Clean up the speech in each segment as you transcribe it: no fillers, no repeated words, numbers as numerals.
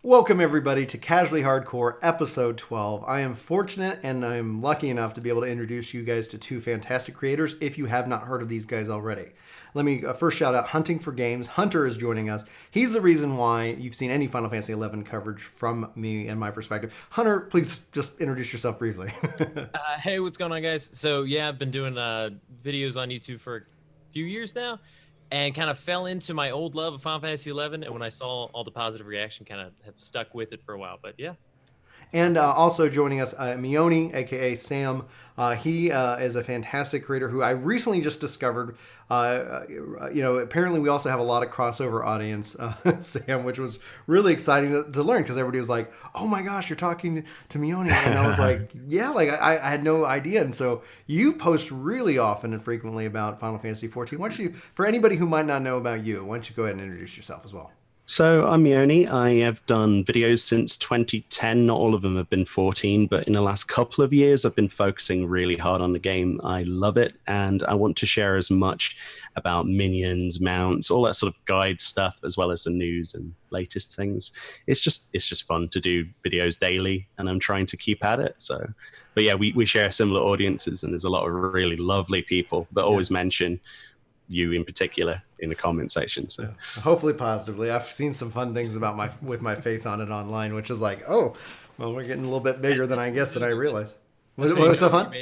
Welcome everybody to Casually Hardcore episode 12. I am fortunate and I'm lucky enough to be able to introduce you guys to two fantastic creators if you have not heard of these guys already. Let me first shout out Huntin4Games. Hunter is joining us. He's the reason why you've seen any Final Fantasy XI coverage from me and my perspective. Hunter, please just introduce yourself briefly. Hey, what's going on, guys? So yeah, I've been doing videos on YouTube for a few years now, and kind of fell into my old love of Final Fantasy XI, and when I saw all the positive reaction, kind of have stuck with it for a while. But yeah. And also joining us, Meoni, aka Sam. He is a fantastic creator who I recently just discovered. Apparently we also have a lot of crossover audience, Sam, which was really exciting to learn because everybody was like, "Oh my gosh, you're talking to Meoni," and I was like, "Yeah," like I had no idea. And so you post really often and frequently about Final Fantasy XIV. Why don't you, for anybody who might not know about you, why don't you go ahead and introduce yourself as well? So I'm Meoni. I have done videos since 2010. Not all of them have been 14, but in the last couple of years, I've been focusing really hard on the game. I love it, and I want to share as much about minions, mounts, all that sort of guide stuff, as well as the news and latest things. It's just fun to do videos daily, and I'm trying to keep at it. So, but yeah, we share similar audiences, and there's a lot of really lovely people that always mention you in particular in the comment section. So hopefully positively. I've seen some fun things about with my face on it online, which is like, oh, well, we're getting a little bit bigger than I guess that I realized. Was it so fun?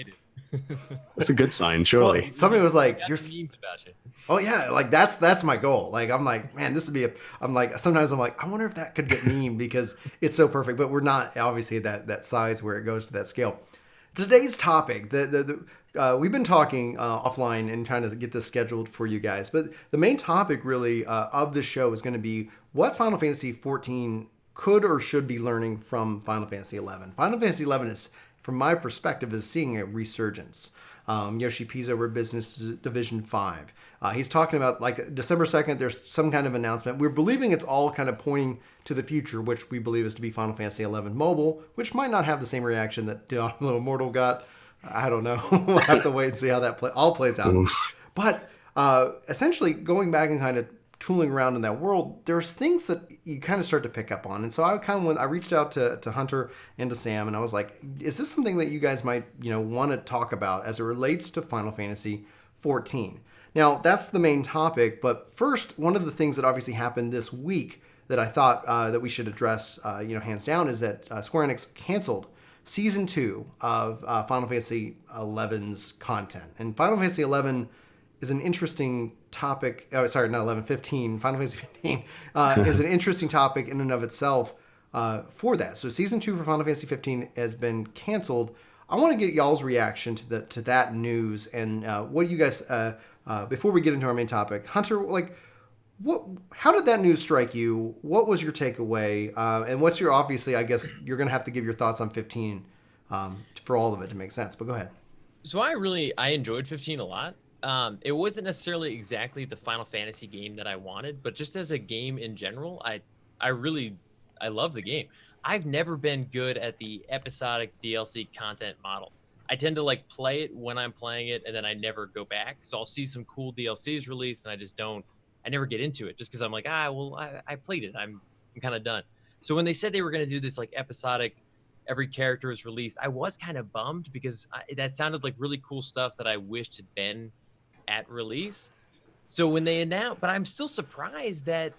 That's a good sign, surely. Well, somebody was like, "You're memes about you." Oh yeah, like that's my goal. Like I'm like, man, this would be I'm like, sometimes I'm like, I wonder if that could get meme because it's so perfect, but we're not obviously that size where it goes to that scale. Today's topic, we've been talking offline and trying to get this scheduled for you guys, but the main topic really of this show is going to be what Final Fantasy XIV could or should be learning from Final Fantasy XI. Final Fantasy XI is, from my perspective, is seeing a resurgence. Yoshi P's over at Business Division 5. He's talking about like December 2nd, there's some kind of announcement. We're believing it's all kind of pointing to the future, which we believe is to be Final Fantasy XI Mobile, which might not have the same reaction that Diablo Immortal got. I don't know. We'll have to wait and see how that all plays out. But essentially, going back and kind of tooling around in that world, there's things that you kind of start to pick up on. And so I reached out to Hunter and to Sam, and I was like, is this something that you guys might want to talk about as it relates to Final Fantasy XIV? Now, that's the main topic. But first, one of the things that obviously happened this week that I thought that we should address, hands down, is that Square Enix canceled Season 2 of Final Fantasy XI's content. And Final Fantasy XI is an interesting topic. Oh, sorry, not 11, 15. Final Fantasy 15 is an interesting topic in and of itself for that. So Season 2 for Final Fantasy 15 has been canceled. I want to get y'all's reaction to that news. And what do you guys, before we get into our main topic, Hunter, like, how did that news strike you? What was your takeaway? And what's your, obviously, I guess you're going to have to give your thoughts on 15 for all of it to make sense, but go ahead. So I enjoyed 15 a lot. It wasn't necessarily exactly the Final Fantasy game that I wanted, but just as a game in general, I love the game. I've never been good at the episodic DLC content model. I tend to like play it when I'm playing it, and then I never go back. So I'll see some cool DLCs released, and I never get into it just because I'm like, I played it. I'm kind of done. So when they said they were going to do this like episodic, every character is released, I was kind of bummed because that sounded like really cool stuff that I wished had been at release. So when they announced, but I'm still surprised that,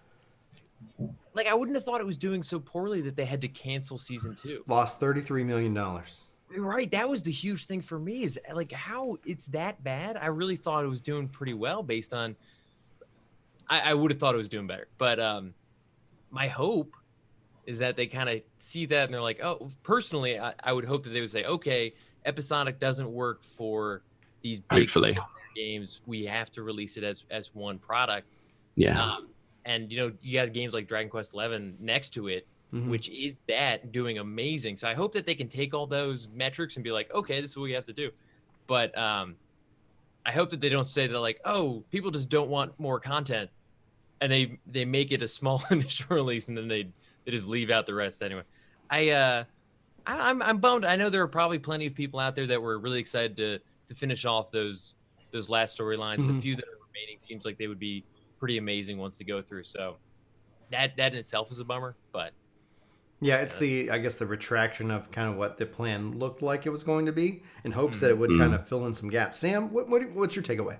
like, I wouldn't have thought it was doing so poorly that they had to cancel Season 2. Lost $33 million. Right. That was the huge thing for me, is like how it's that bad. I really thought it was doing pretty well based on, I would have thought it was doing better. But my hope is that they kind of see that and they're like, oh, personally, I would hope that they would say, okay, episodic doesn't work for these big games. We have to release it as one product. Yeah. And, you got games like Dragon Quest XI next to it, which is that doing amazing. So I hope that they can take all those metrics and be like, okay, this is what we have to do. But I hope that they don't say that like, oh, people just don't want more content, and they make it a small initial release and then they just leave out the rest anyway. I'm bummed. I know there are probably plenty of people out there that were really excited to finish off those last storylines. Mm-hmm. The few that are remaining seems like they would be pretty amazing ones to go through. So that in itself is a bummer, but yeah, it's I guess the retraction of kind of what the plan looked like it was going to be, in hopes that it would kind of fill in some gaps. Sam, what's your takeaway?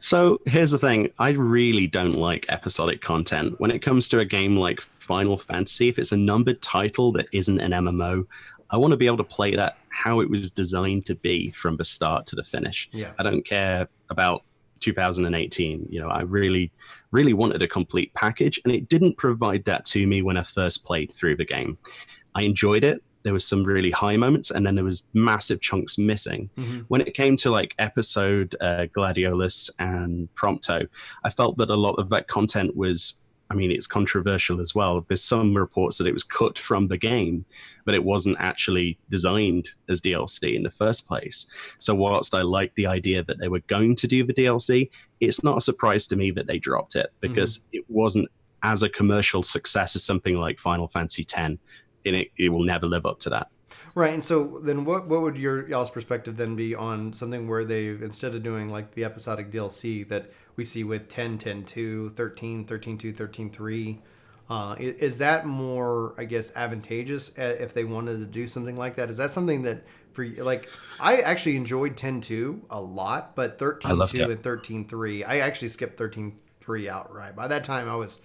So here's the thing. I really don't like episodic content. When it comes to a game like Final Fantasy, if it's a numbered title that isn't an MMO, I want to be able to play that how it was designed to be from the start to the finish. Yeah. I don't care about 2018. I really, really wanted a complete package, and it didn't provide that to me when I first played through the game. I enjoyed it. There was some really high moments, and then there was massive chunks missing. Mm-hmm. When it came to like episode Gladiolus and Prompto, I felt that a lot of that content was, it's controversial as well. There's some reports that it was cut from the game, but it wasn't actually designed as DLC in the first place. So whilst I liked the idea that they were going to do the DLC, it's not a surprise to me that they dropped it, because it wasn't as a commercial success as something like Final Fantasy X. It will never live up to that. Right, and so then what would y'all's perspective then be on something where they, instead of doing like the episodic DLC that we see with 10, 10.2, 13, 13.2, 13.3, is that more, I guess, advantageous if they wanted to do something like that? Is that something that, for like, I actually enjoyed 10.2 a lot, but 13.2 and 13.3, I actually skipped 13.3 outright. By that time, I was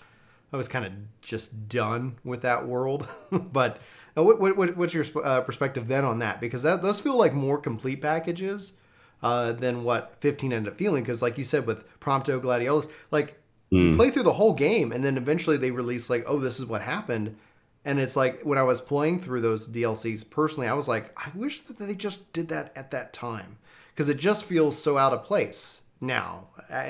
kind of just done with that world. But what's your perspective then on that? Because those feel like more complete packages than what 15 ended up feeling. Because like you said, with Prompto, Gladiolus, like you play through the whole game, and then eventually they release like, oh, this is what happened. And it's like, when I was playing through those DLCs personally, I was like, I wish that they just did that at that time. Because it just feels so out of place now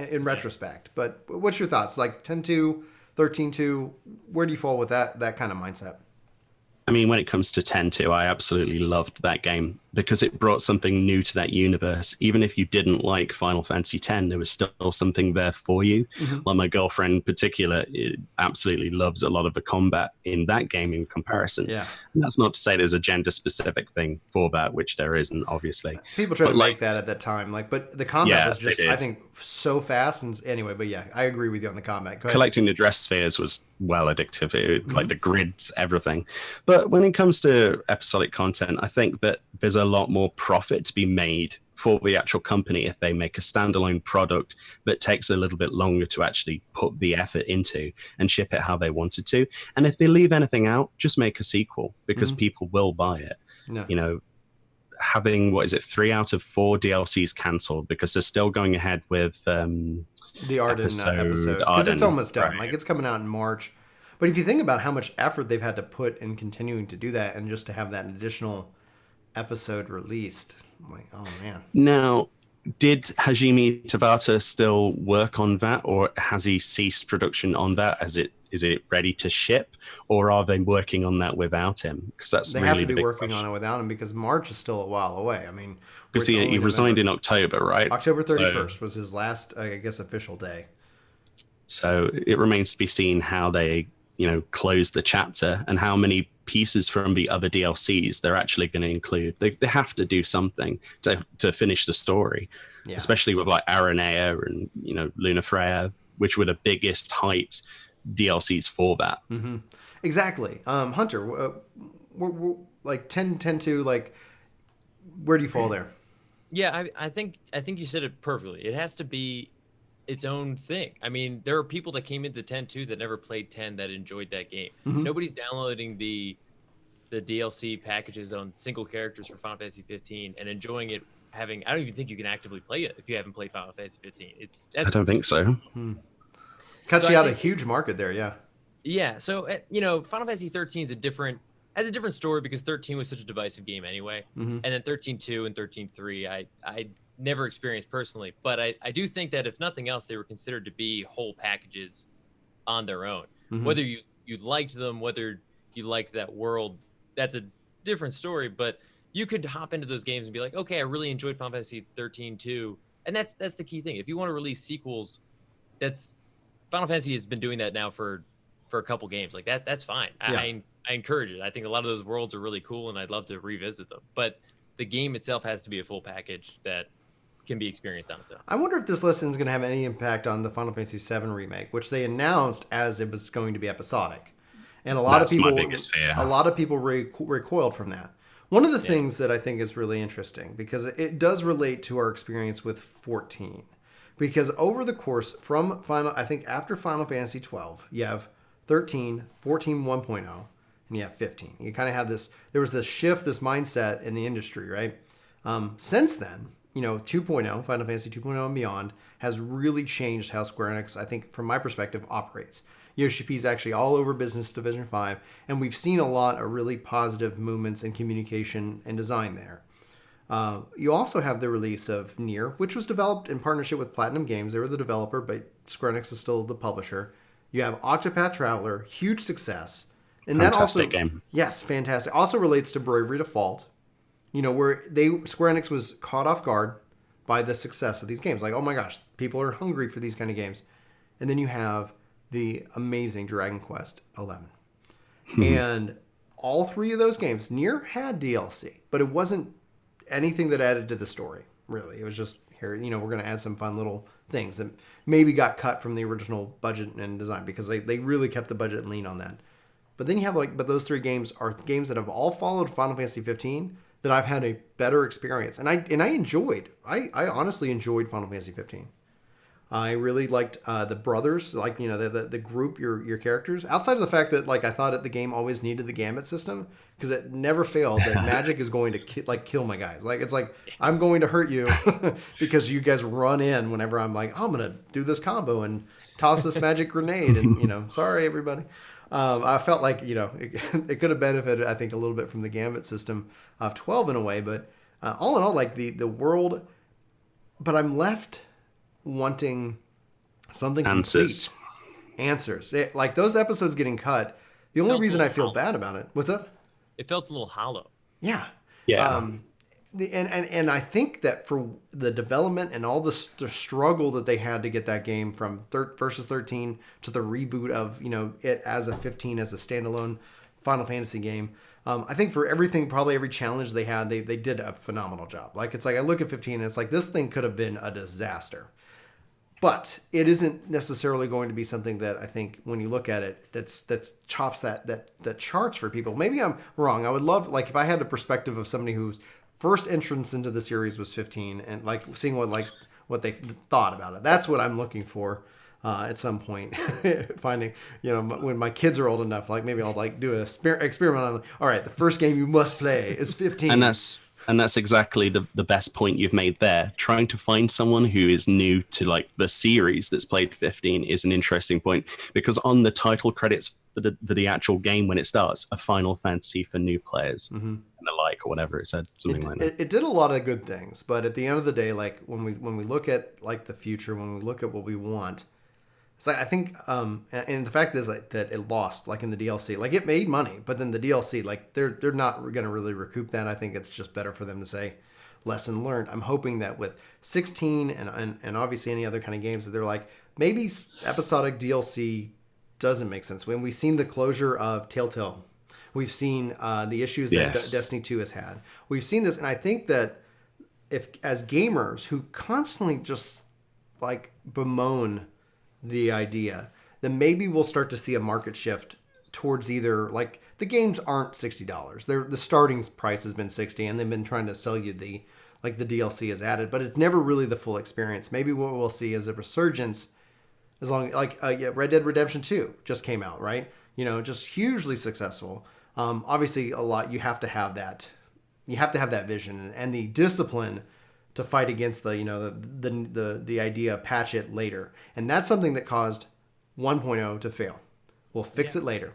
in retrospect. But what's your thoughts? Like 10.2... 13.2, where do you fall with that kind of mindset? When it comes to 10.2, I absolutely loved that game because it brought something new to that universe. Even if you didn't like Final Fantasy X, there was still something there for you. Like my girlfriend in particular, absolutely loves a lot of the combat in that game in comparison. Yeah. And that's not to say there's a gender-specific thing for that, which there isn't, obviously. People try to make that at that time. But the combat was just, I think, so fast. And anyway, but yeah, I agree with you on the combat. Go ahead. Collecting the dress spheres was well addictive. Like the grids, everything. But when it comes to episodic content, I think that there's a lot more profit to be made for the actual company if they make a standalone product that takes a little bit longer to actually put the effort into and ship it how they wanted to. And if they leave anything out, just make a sequel, because people will buy it. No. Having 3 out of 4 DLCs cancelled because they're still going ahead with the Arden episode, because it's almost done. Right. Like, it's coming out in March. But if you think about how much effort they've had to put in continuing to do that, and just to have that additional episode released, I'm like, oh man. Now, did Hajime Tabata still work on that, or has he ceased production on that? Is it ready to ship, or are they working on that without him? Because that's they really have to be working question. on it without him, because March is still a while away. Because he resigned in October, right? October 31st was his last, I guess, official day. So it remains to be seen how they, close the chapter, and how many pieces from the other DLCs they're actually going to include. They have to do something to finish the story, especially with like Aranea and Luna Freya, which were the biggest hyped DLCs for that. Exactly. Hunter, we're like 10.2, like, where do you fall there? Yeah, I think you said it perfectly. It has to be its own thing. There are people that came into 10.2 that never played 10 that enjoyed that game. Nobody's downloading the DLC packages on single characters for Final Fantasy 15 and enjoying it. I don't even think you can actively play it if you haven't played Final Fantasy 15. I don't think so. Cuts you out a huge market there, yeah. Yeah, so Final Fantasy 13 is a different story, because 13 was such a divisive game anyway. And then 13.2 and 13.3, I never experienced personally, but I do think that if nothing else, they were considered to be whole packages on their own. Whether you liked them, whether you liked that world, that's a different story. But you could hop into those games and be like, okay, I really enjoyed Final Fantasy 13.2, And that's the key thing. If you want to release sequels, that's Final Fantasy has been doing that now for a couple games. Like that's fine. Yeah. I encourage it. I think a lot of those worlds are really cool, and I'd love to revisit them. But the game itself has to be a full package that can be experienced on its own. I wonder if this lesson is going to have any impact on the Final Fantasy VII remake, which they announced as it was going to be episodic, and a lot That's of people, my biggest fear. a lot of people recoiled from that. One of the things that I think is really interesting, because it does relate to our experience with 14, because over the course from I think after Final Fantasy 12, you have 13, 14 1.0, and you have 15. You kind of have this. There was this shift, this mindset in the industry, right? Since then, 2.0, Final Fantasy 2.0 and beyond, has really changed how Square Enix, I think, from my perspective, operates. Yoshi P's actually all over Business Division 5, and we've seen a lot of really positive movements in communication and design there. You also have the release of Nier, which was developed in partnership with Platinum Games. They were the developer, but Square Enix is still the publisher. You have Octopath Traveler, huge success. And Fantastic that also, game. Yes, fantastic. Also relates to Bravery Default, where Square Enix was caught off guard by the success of these games. Like, oh my gosh, people are hungry for these kind of games. And then you have the amazing Dragon Quest XI. And all three of those games, Nier had DLC, but it wasn't anything that added to the story, really. It was just, here, we're going to add some fun little things that maybe got cut from the original budget and design, because they really kept the budget lean on that. But then you have but those three games are games that have all followed Final Fantasy 15 that I've had a better experience. And I honestly enjoyed Final Fantasy 15. I really liked the brothers, like, the group, your characters. Outside of the fact that, like, I thought the game always needed the Gambit system, because it never failed that magic is going to kill my guys. Like, it's like, I'm going to hurt you because you guys run in whenever I'm like, oh, I'm going to do this combo and toss this magic grenade. And, sorry, everybody. I felt like, it could have benefited, I think, a little bit from the Gambit system of 12 in a way. But all in all, like, the world, but I'm left wanting something Answers. Complete. Answers. Like, those episodes getting cut, the only reason I feel bad about it. What's up? It felt a little hollow. Yeah. Yeah. And I think that for the development and all the struggle that they had to get that game from versus 13 to the reboot of it as a 15 as a standalone Final Fantasy game, I think for everything, probably every challenge they had, they did a phenomenal job. Like, it's like I look at 15 and it's like, this thing could have been a disaster. But it isn't necessarily going to be something that I think when you look at it, that chops that charts for people. Maybe I'm wrong. I would love, like, if I had the perspective of somebody whose first entrance into the series was 15, and like seeing what they thought about it. That's what I'm looking for at some point. Finding, when my kids are old enough, like, maybe I'll like do an experiment on, all right, the first game you must play is 15. And that's exactly the best point you've made there. Trying to find someone who is new to, like, the series that's played 15 is an interesting point, because on the title credits for the actual game, when it starts, a Final Fantasy for new players and the like, or whatever it said, something like that. It did a lot of good things, but at the end of the day, like, when we look at, like, the future, when we look at what we want, it's like, I think, and the fact is, like, that it lost, like, in the DLC. Like, it made money, but then the DLC, like, they're not going to really recoup that. I think it's just better for them to say, lesson learned. I'm hoping that with 16 and obviously any other kind of games, that they're like, maybe episodic DLC doesn't make sense. When we've seen the closure of Telltale, we've seen the issues that Destiny 2 has had. We've seen this, and I think that if, as gamers who constantly just, like, bemoan the idea, then maybe we'll start to see a market shift towards either, like, the games aren't $60. The starting price has been $60, and they've been trying to sell you the DLC is added, but it's never really the full experience. Maybe what we'll see is a resurgence, as long, like, Red Dead Redemption 2 just came out, right? Just hugely successful. Obviously, a lot, you have to have that vision and the discipline to fight against the idea of patch it later. And that's something that caused 1.0 to fail. We'll fix it later.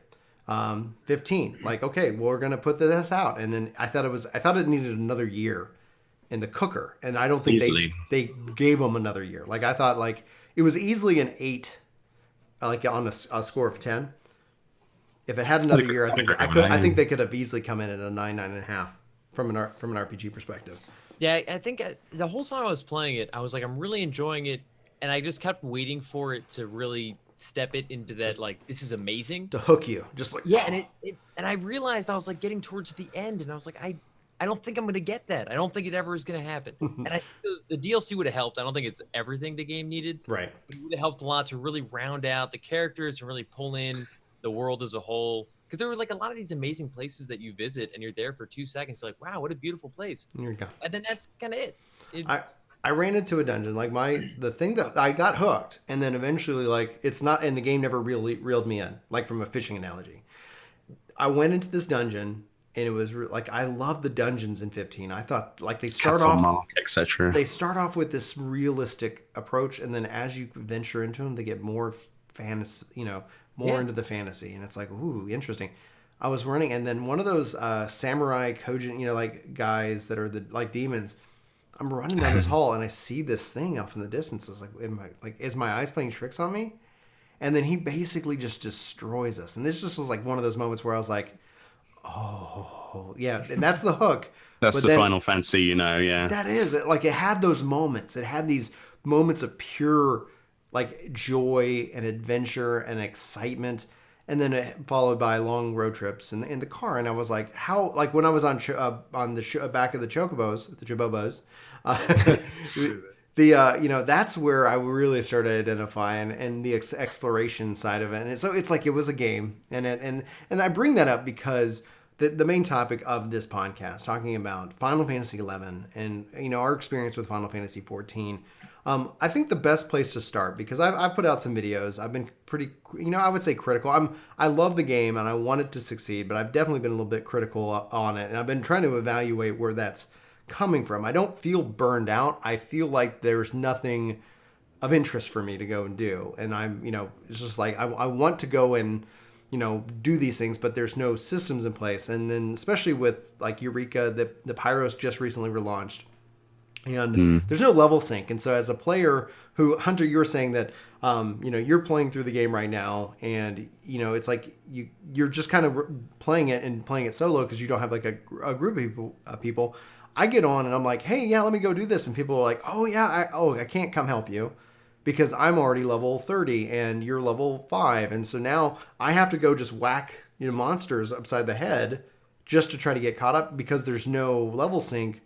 15, like, okay, well, we're going to put this out. And then I thought it needed another year in the cooker. And I don't think they gave them another year. Like, I thought, like, it was easily an 8, like, on a score of 10. If it had another year, I think they could have easily come in at a 9.5 from an RPG perspective. Yeah, I think the whole time I was playing it, I was like, I'm really enjoying it, and I just kept waiting for it to really step it into that, like, this is amazing. To hook you, just like, Yeah, and I realized I was like getting towards the end, and I was like, I don't think I'm gonna get that. I don't think it ever is gonna happen. And I think the DLC would have helped. I don't think it's everything the game needed. right. But it would have helped a lot to really round out the characters and really pull in the world as a whole. Because there were like a lot of these amazing places that you visit, and you're there for 2 seconds. You're like, wow, what a beautiful place. Here you go. And then that's kind of it. I ran into a dungeon, like the thing that I got hooked, and then eventually, like, it's not, and the game never really reeled me in, like from a fishing analogy. I went into this dungeon, and it was like, I love the dungeons in 15. I thought, like, they start off, etc. They start off with this realistic approach, and then as you venture into them, they get more fantasy, more into the fantasy, and it's like, ooh, interesting. I was running, and then one of those samurai cogent, like guys that are the like demons. I'm running down this hall, and I see this thing off in the distance. It's like, is my eyes playing tricks on me? And then he basically just destroys us. And this just was like one of those moments where I was like, oh, yeah. And that's the hook. That's the Final Fantasy, yeah. That is. Like, it had those moments. It had these moments of pure, like, joy and adventure and excitement. And then followed by long road trips in the car. And I was like, how, like, when I was on the back of the Chobobos, that's where I really started identifying and the exploration side of it. And so it's like it was a game, and I bring that up because the main topic of this podcast, talking about Final Fantasy XI and our experience with Final Fantasy XIV. I think the best place to start, because I've put out some videos. I've been pretty, I would say critical. I love the game and I want it to succeed, but I've definitely been a little bit critical on it, and I've been trying to evaluate where that's coming from. I don't feel burned out. I feel like there's nothing of interest for me to go and do. And I'm, it's just like, I want to go and, do these things, but there's no systems in place. And then especially with like Eureka, the Pyros just recently relaunched, and there's no level sync. And so as a player who, Hunter, you were saying that, you're playing through the game right now, and, it's like you're just kind of playing it solo because you don't have like a group of people. I get on and I'm like, hey, yeah, let me go do this. And people are like, oh, yeah, I can't come help you because I'm already level 30 and you're level 5. And so now I have to go just whack monsters upside the head just to try to get caught up because there's no level sync.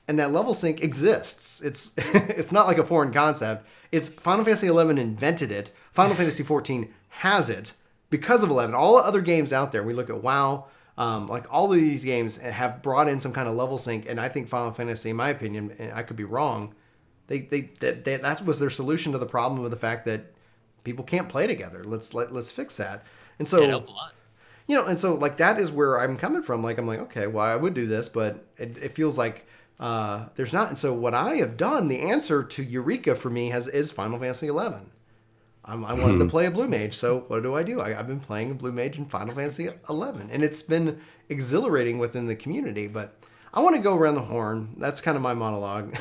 And that level sync exists. It's it's not like a foreign concept. It's Final Fantasy XI invented it. Final Fantasy XIV has it because of 11. All the other games out there, we look at WoW, like all of these games have brought in some kind of level sync, and I think Final Fantasy, in my opinion, and I could be wrong, that was their solution to the problem of the fact that people can't play together. Let's fix that. And so, it helped a lot. And so like that is where I'm coming from. Like I'm like, okay, well I would do this, but it feels like there's not. And so what I have done, the answer to Eureka for me is Final Fantasy XI. I wanted to play a Blue Mage, so what do? I've been playing a Blue Mage in Final Fantasy XI, and it's been exhilarating within the community. But I want to go around the horn. That's kind of my monologue.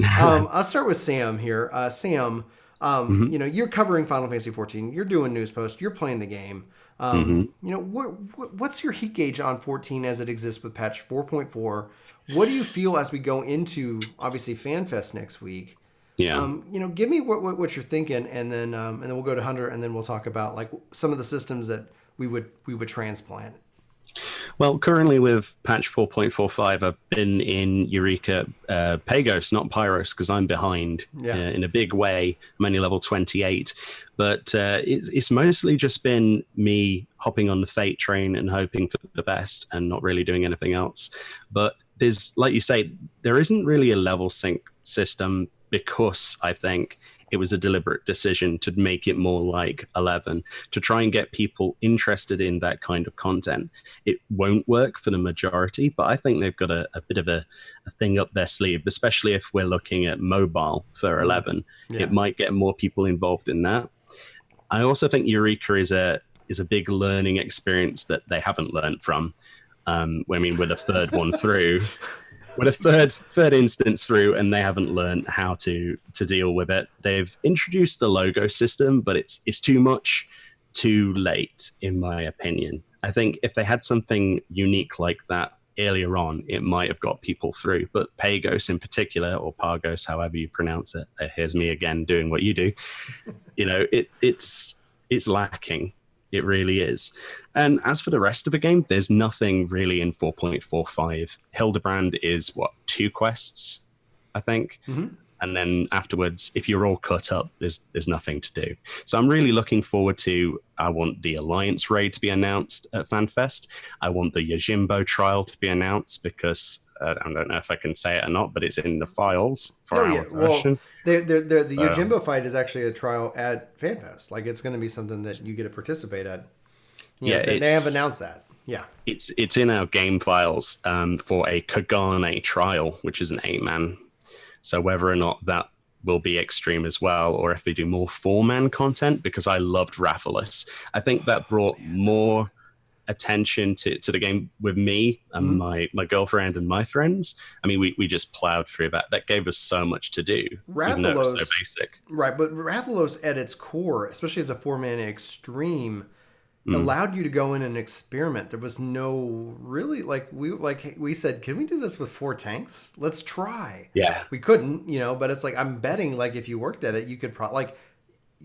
I'll start with Sam here. Sam, you're covering Final Fantasy XIV. You're doing news posts. You're playing the game. What's your heat gauge on 14 as it exists with patch 4.4? What do you feel as we go into, obviously, FanFest next week? Yeah. Give me what you're thinking, and then we'll go to Hunter, and then we'll talk about like some of the systems that we would transplant. Well, currently with patch 4.45, I've been in Eureka Pagos, not Pyros, because I'm behind in a big way. I'm only level 28. But it's mostly just been me hopping on the Fate train and hoping for the best and not really doing anything else. But there's, like you say, there isn't really a level sync system because I think it was a deliberate decision to make it more like 11, to try and get people interested in that kind of content. It won't work for the majority, but I think they've got a bit of a thing up their sleeve, especially if we're looking at mobile for 11. Yeah. It might get more people involved in that. I also think Eureka is a big learning experience that they haven't learned from. We're the third one through. With a third instance through, and they haven't learned how to deal with it. They've introduced the logo system, but it's too much too late, in my opinion. I think if they had something unique like that earlier on, it might have got people through. But Pagos in particular, or Pargos, however you pronounce it, here's me again doing what you do. It's lacking. It really is. And as for the rest of the game, there's nothing really in 4.45. Hildebrand is, 2 quests, I think? Mm-hmm. And then afterwards, if you're all cut up, there's nothing to do. So I'm really looking forward to, I want the Alliance raid to be announced at FanFest. I want the Yojimbo trial to be announced because I don't know if I can say it or not, but it's in the files for our version. Well, the Yojimbo fight is actually a trial at FanFest. Like, it's going to be something that you get to participate at. They have announced that. Yeah. It's in our game files for a Kagane trial, which is an 8-man. So whether or not that will be extreme as well, or if they do more 4-man content, because I loved Rathalos. I think that brought more attention to the game with me and my girlfriend and my friends. I mean, we just plowed through that. That gave us so much to do, even though it was so basic. Right, but Rathalos at its core, especially as a 4-man extreme, allowed you to go in and experiment. There was no really we said, can we do this with 4 tanks? Let's try. Yeah, we couldn't, but it's like, I'm betting like if you worked at it, you could probably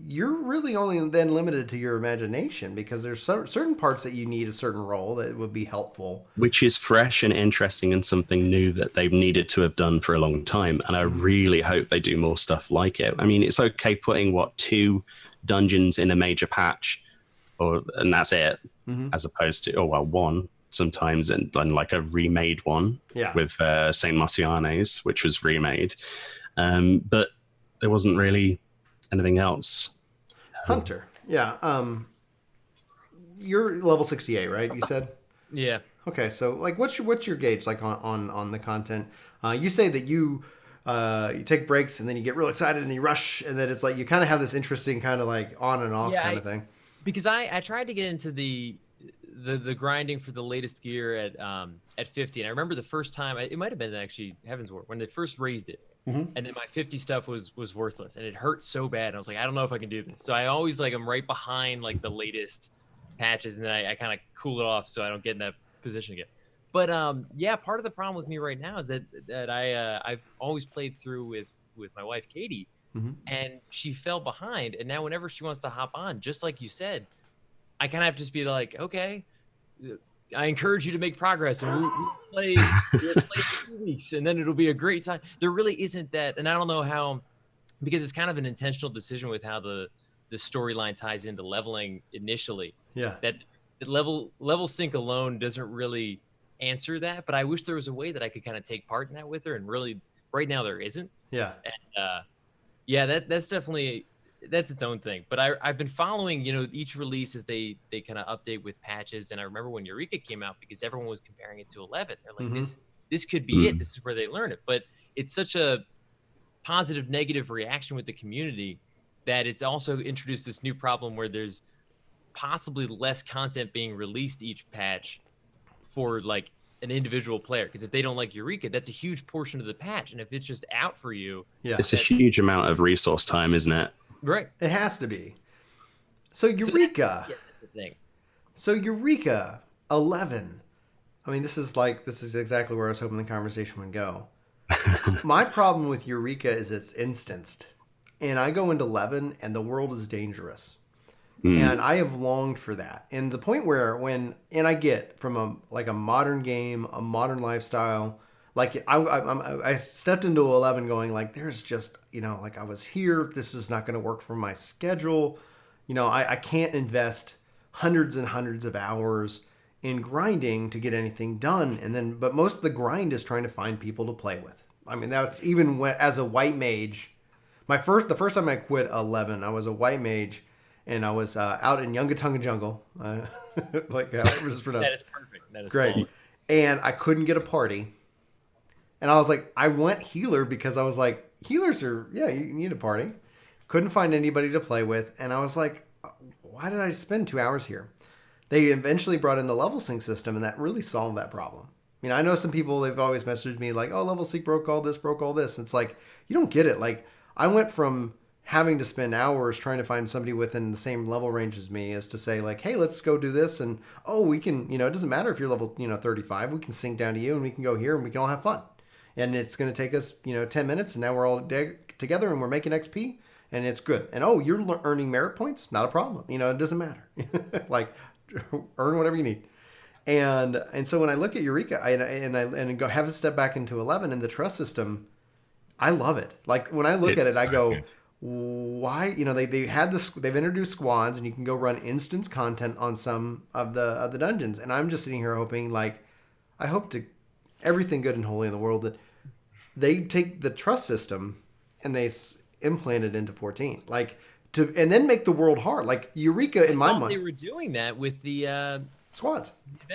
you're really only then limited to your imagination, because there's certain parts that you need a certain role that would be helpful, which is fresh and interesting and something new that they've needed to have done for a long time. And I really hope they do more stuff like it. I mean, it's okay putting 2 dungeons in a major patch, and that's it, as opposed to 1 sometimes, and like a remade one with Saint Marcianes, which was remade, but there wasn't really anything else. Hunter, you're level 68, right? You said. Yeah. Okay, so like, what's your gauge like on the content? You say that you take breaks and then you get real excited and you rush, and then it's like you kind of have this interesting kind of like on and off kind of thing. Because I tried to get into the grinding for the latest gear at 50, and I remember the first time, it might have been actually Heavensward when they first raised it, and then my 50 stuff was worthless, and it hurt so bad. And I was like, I don't know if I can do this. So I always I'm right behind like the latest patches, and then I kind of cool it off so I don't get in that position again. But part of the problem with me right now is that I've always played through with my wife Katie. And she fell behind, and now whenever she wants to hop on, just like you said, I kind of have to just be like, okay, I encourage you to make progress, and we'll play 2 weeks, and then it'll be a great time. There really isn't that, and I don't know how, because it's kind of an intentional decision with how the storyline ties into leveling initially. Yeah, that level sync alone doesn't really answer that, but I wish there was a way that I could kind of take part in that with her, and really, right now there isn't. Yeah, and that's definitely its own thing. But I've been following, each release as they kind of update with patches. And I remember when Eureka came out, because everyone was comparing it to 11. They're like, this could be it. This is where they learn it. But it's such a positive, negative reaction with the community that it's also introduced this new problem where there's possibly less content being released each patch for like an individual player, because if they don't like Eureka, that's a huge portion of the patch, and if it's just out for you, it's a huge amount of resource time, isn't it? Right, it has to be. So Eureka, that's the thing. So Eureka 11. I mean, this is exactly where I was hoping the conversation would go. My problem with Eureka is it's instanced, and I go into 11, and the world is dangerous. And I have longed for that. And the point where I get from a modern game, a modern lifestyle, like I stepped into 11 going like, there's just, like I was here. This is not going to work for my schedule. I can't invest hundreds and hundreds of hours in grinding to get anything done. But most of the grind is trying to find people to play with. I mean, that's even as a white mage. The first time I quit 11, I was a white mage. And I was out in Yungatunga Jungle, like however it's pronounced. That is perfect. That is great. Cool. And I couldn't get a party. And I was like, I went healer because I was like, healers are, you need a party. Couldn't find anybody to play with. And I was like, why did I spend 2 hours here? They eventually brought in the level sync system, and that really solved that problem. I know some people, they've always messaged me like, oh, level sync broke all this. And it's like, you don't get it. Like, I went from having to spend hours trying to find somebody within the same level range as me is to say like, hey, let's go do this. And, oh, we can, it doesn't matter if you're level, 35, we can sync down to you and we can go here and we can all have fun. And it's going to take us, 10 minutes. And now we're all together and we're making XP and it's good. And, oh, you're earning merit points. Not a problem. It doesn't matter. Like earn whatever you need. And so when I look at Eureka and go have a step back into 11 and the trust system, I love it. Like when I look at it, I go, why? They've introduced squads and you can go run instance content on some of the dungeons. And I'm just sitting here hoping, like, I hope to everything good and holy in the world that they take the trust system and they implant it into 14, and then make the world hard. Like Eureka, in my mind, they were doing that with the squads.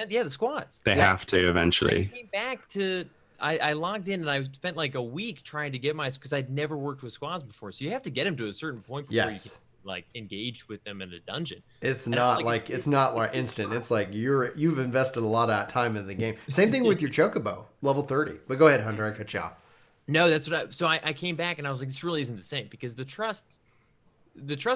Yeah, the squads. They have to eventually. I came back to. I logged in and I spent like a week trying to get because I'd never worked with squads before. So you have to get them to a certain point before you can like engage with them in a dungeon. It's not like instant. It's like you've invested a lot of time in the game. Same thing with your chocobo, level 30. But go ahead, Hunter. I cut you off. No, that's what I came back and I was like, this really isn't the same because the trusts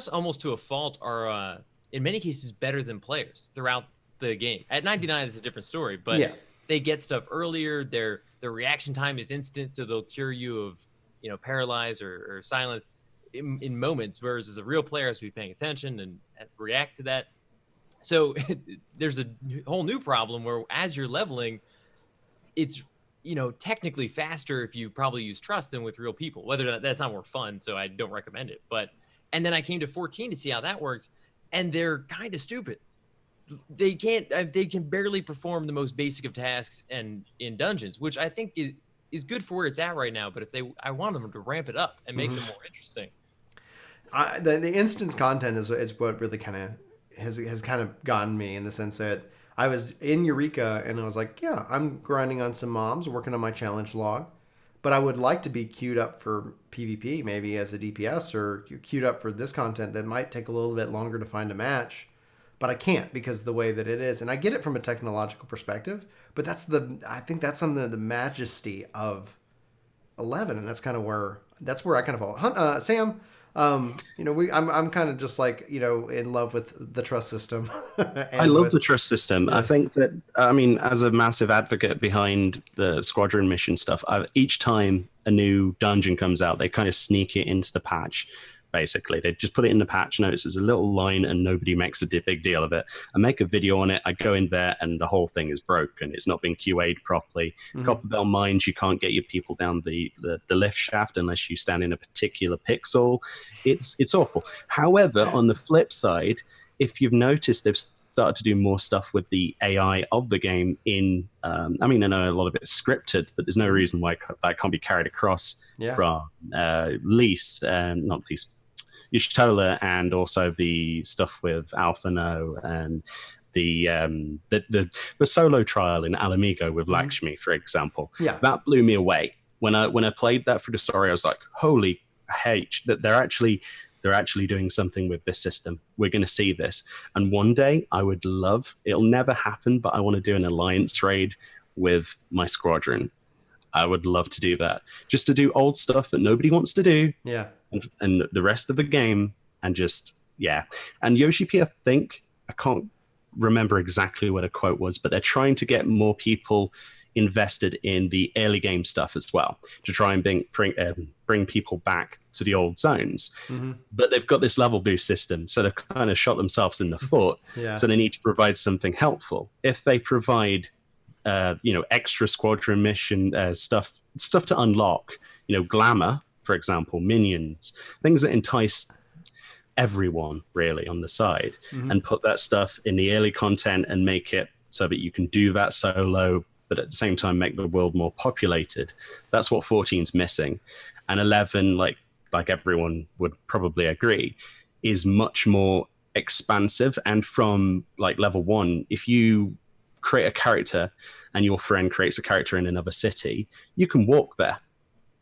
almost to a fault are in many cases better than players throughout the game. At 99, it's a different story, but they get stuff earlier. Their reaction time is instant, so they'll cure you of paralyze or silence in moments. Whereas as a real player, has to be paying attention and react to that. So there's a whole new problem where as you're leveling, it's technically faster if you probably use trust than with real people. Whether or not that's not more fun, so I don't recommend it. And then I came to 14 to see how that works, and they're kind of stupid. They can barely perform the most basic of tasks and in dungeons, which I think is good for where it's at right now. But I want them to ramp it up and make them more interesting. The instance content is what really kind of has kind of gotten me in the sense that I was in Eureka and I was like, yeah, I'm grinding on some mobs, working on my challenge log, but I would like to be queued up for PvP maybe as a DPS or queued up for this content that might take a little bit longer to find a match. But I can't because of the way that it is. And I get it from a technological perspective, but I think that's on the majesty of 11. And that's where I kind of fall. Sam, I'm kind of just like, in love with the trust system. I love the trust system. Yeah. I think that, as a massive advocate behind the squadron mission stuff, each time a new dungeon comes out, they kind of sneak it into the patch. Basically, they just put it in the patch notes as a little line and nobody makes a big deal of it. I make a video on it, I go in there and the whole thing is broken. It's not been QA'd properly. Copperbell Mines, you can't get your people down the lift shaft unless you stand in a particular pixel. It's awful. However, on the flip side, if you've noticed, they've started to do more stuff with the AI of the game I know a lot of it's scripted, but there's no reason why that can't be carried across from Lise, not Lise, Y'shtola, and also the stuff with Alphano and the solo trial in Alamigo with Lakshmi, for example. Yeah, that blew me away. When I played that for the story, I was like, holy H, that they're actually doing something with this system. We're going to see this. And one day I would love, it'll never happen, but I want to do an alliance raid with my squadron. I would love to do that. Just to do old stuff that nobody wants to do. Yeah. And the rest of the game and just, yeah. And Yoshi P, I think, I can't remember exactly what a quote was, but they're trying to get more people invested in the early game stuff as well to try and bring people back to the old zones. But they've got this level boost system, so they've kind of shot themselves in the foot. So they need to provide something helpful. If they provide extra squadron mission stuff to unlock, glamour, for example, minions, things that entice everyone really on the side, and put that stuff in the early content and make it so that you can do that solo, but at the same time make the world more populated. That's what 14's missing. And 11, like everyone would probably agree, is much more expansive. And from like level 1, if you create a character and your friend creates a character in another city, you can walk there.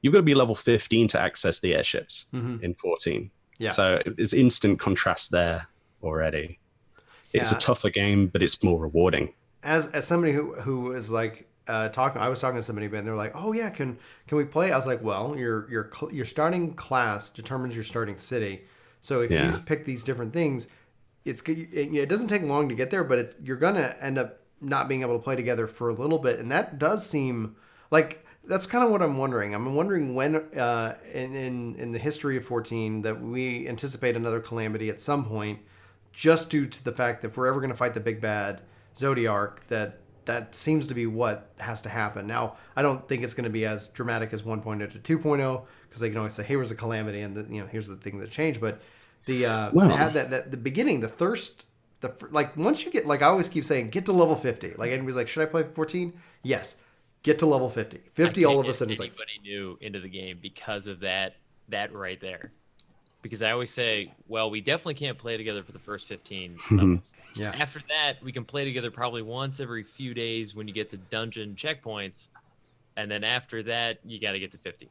You've got to be level 15 to access the airships in 14. Yeah. So it's instant contrast there already. It's a tougher game, but it's more rewarding. As somebody who is like I was talking to somebody, and they're like, "Oh yeah, can we play?" I was like, "Well, your starting class determines your starting city. So if you pick these different things, it doesn't take long to get there, but you're gonna end up not being able to play together for a little bit, and that does seem like that's kind of what I'm wondering. I'm wondering when in the history of 14 that we anticipate another calamity at some point, just due to the fact that if we're ever going to fight the big bad Zodiark, that seems to be what has to happen. Now, I don't think it's going to be as dramatic as 1.0 to 2.0, because they can always say, "Hey, here's a calamity," and here's the thing that changed. But they had that the beginning, the thirst, like once you get, like I always keep saying, get to level 50. Like anybody's like, should I play 14? Yes, get to level 50. 50 all of a sudden. It's like anybody new into the game because of that right there. Because I always say, well, we definitely can't play together for the first 15 levels. Yeah. After that, we can play together probably once every few days when you get to dungeon checkpoints, and then after that, you got to get to 50.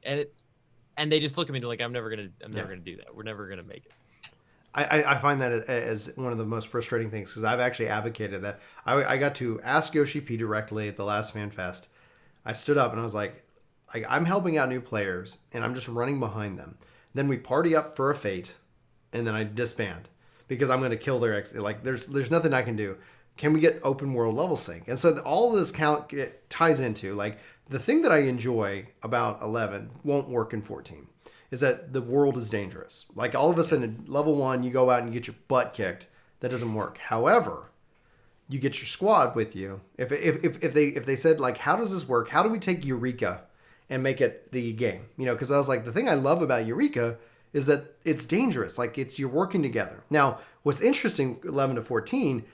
And they just look at me like, I'm never gonna do that. We're never gonna make it. I find that as one of the most frustrating things, because I've actually advocated that. I got to ask Yoshi P directly at the last Fan Fest. I stood up and I was like, I'm helping out new players, and I'm just running behind them. Then we party up for a fate, and then I disband because I'm going to kill their ex. Like there's nothing I can do. Can we get open world level sync? And so all of this ties into like the thing that I enjoy about 11 won't work in 14 is that the world is dangerous. Like all of a sudden, level 1, you go out and you get your butt kicked. That doesn't work. However, you get your squad with you. If they said like, how does this work? How do we take Eureka and make it the game? Because I was like, the thing I love about Eureka is that it's dangerous. Like you're working together. Now, what's interesting, 11 to 14,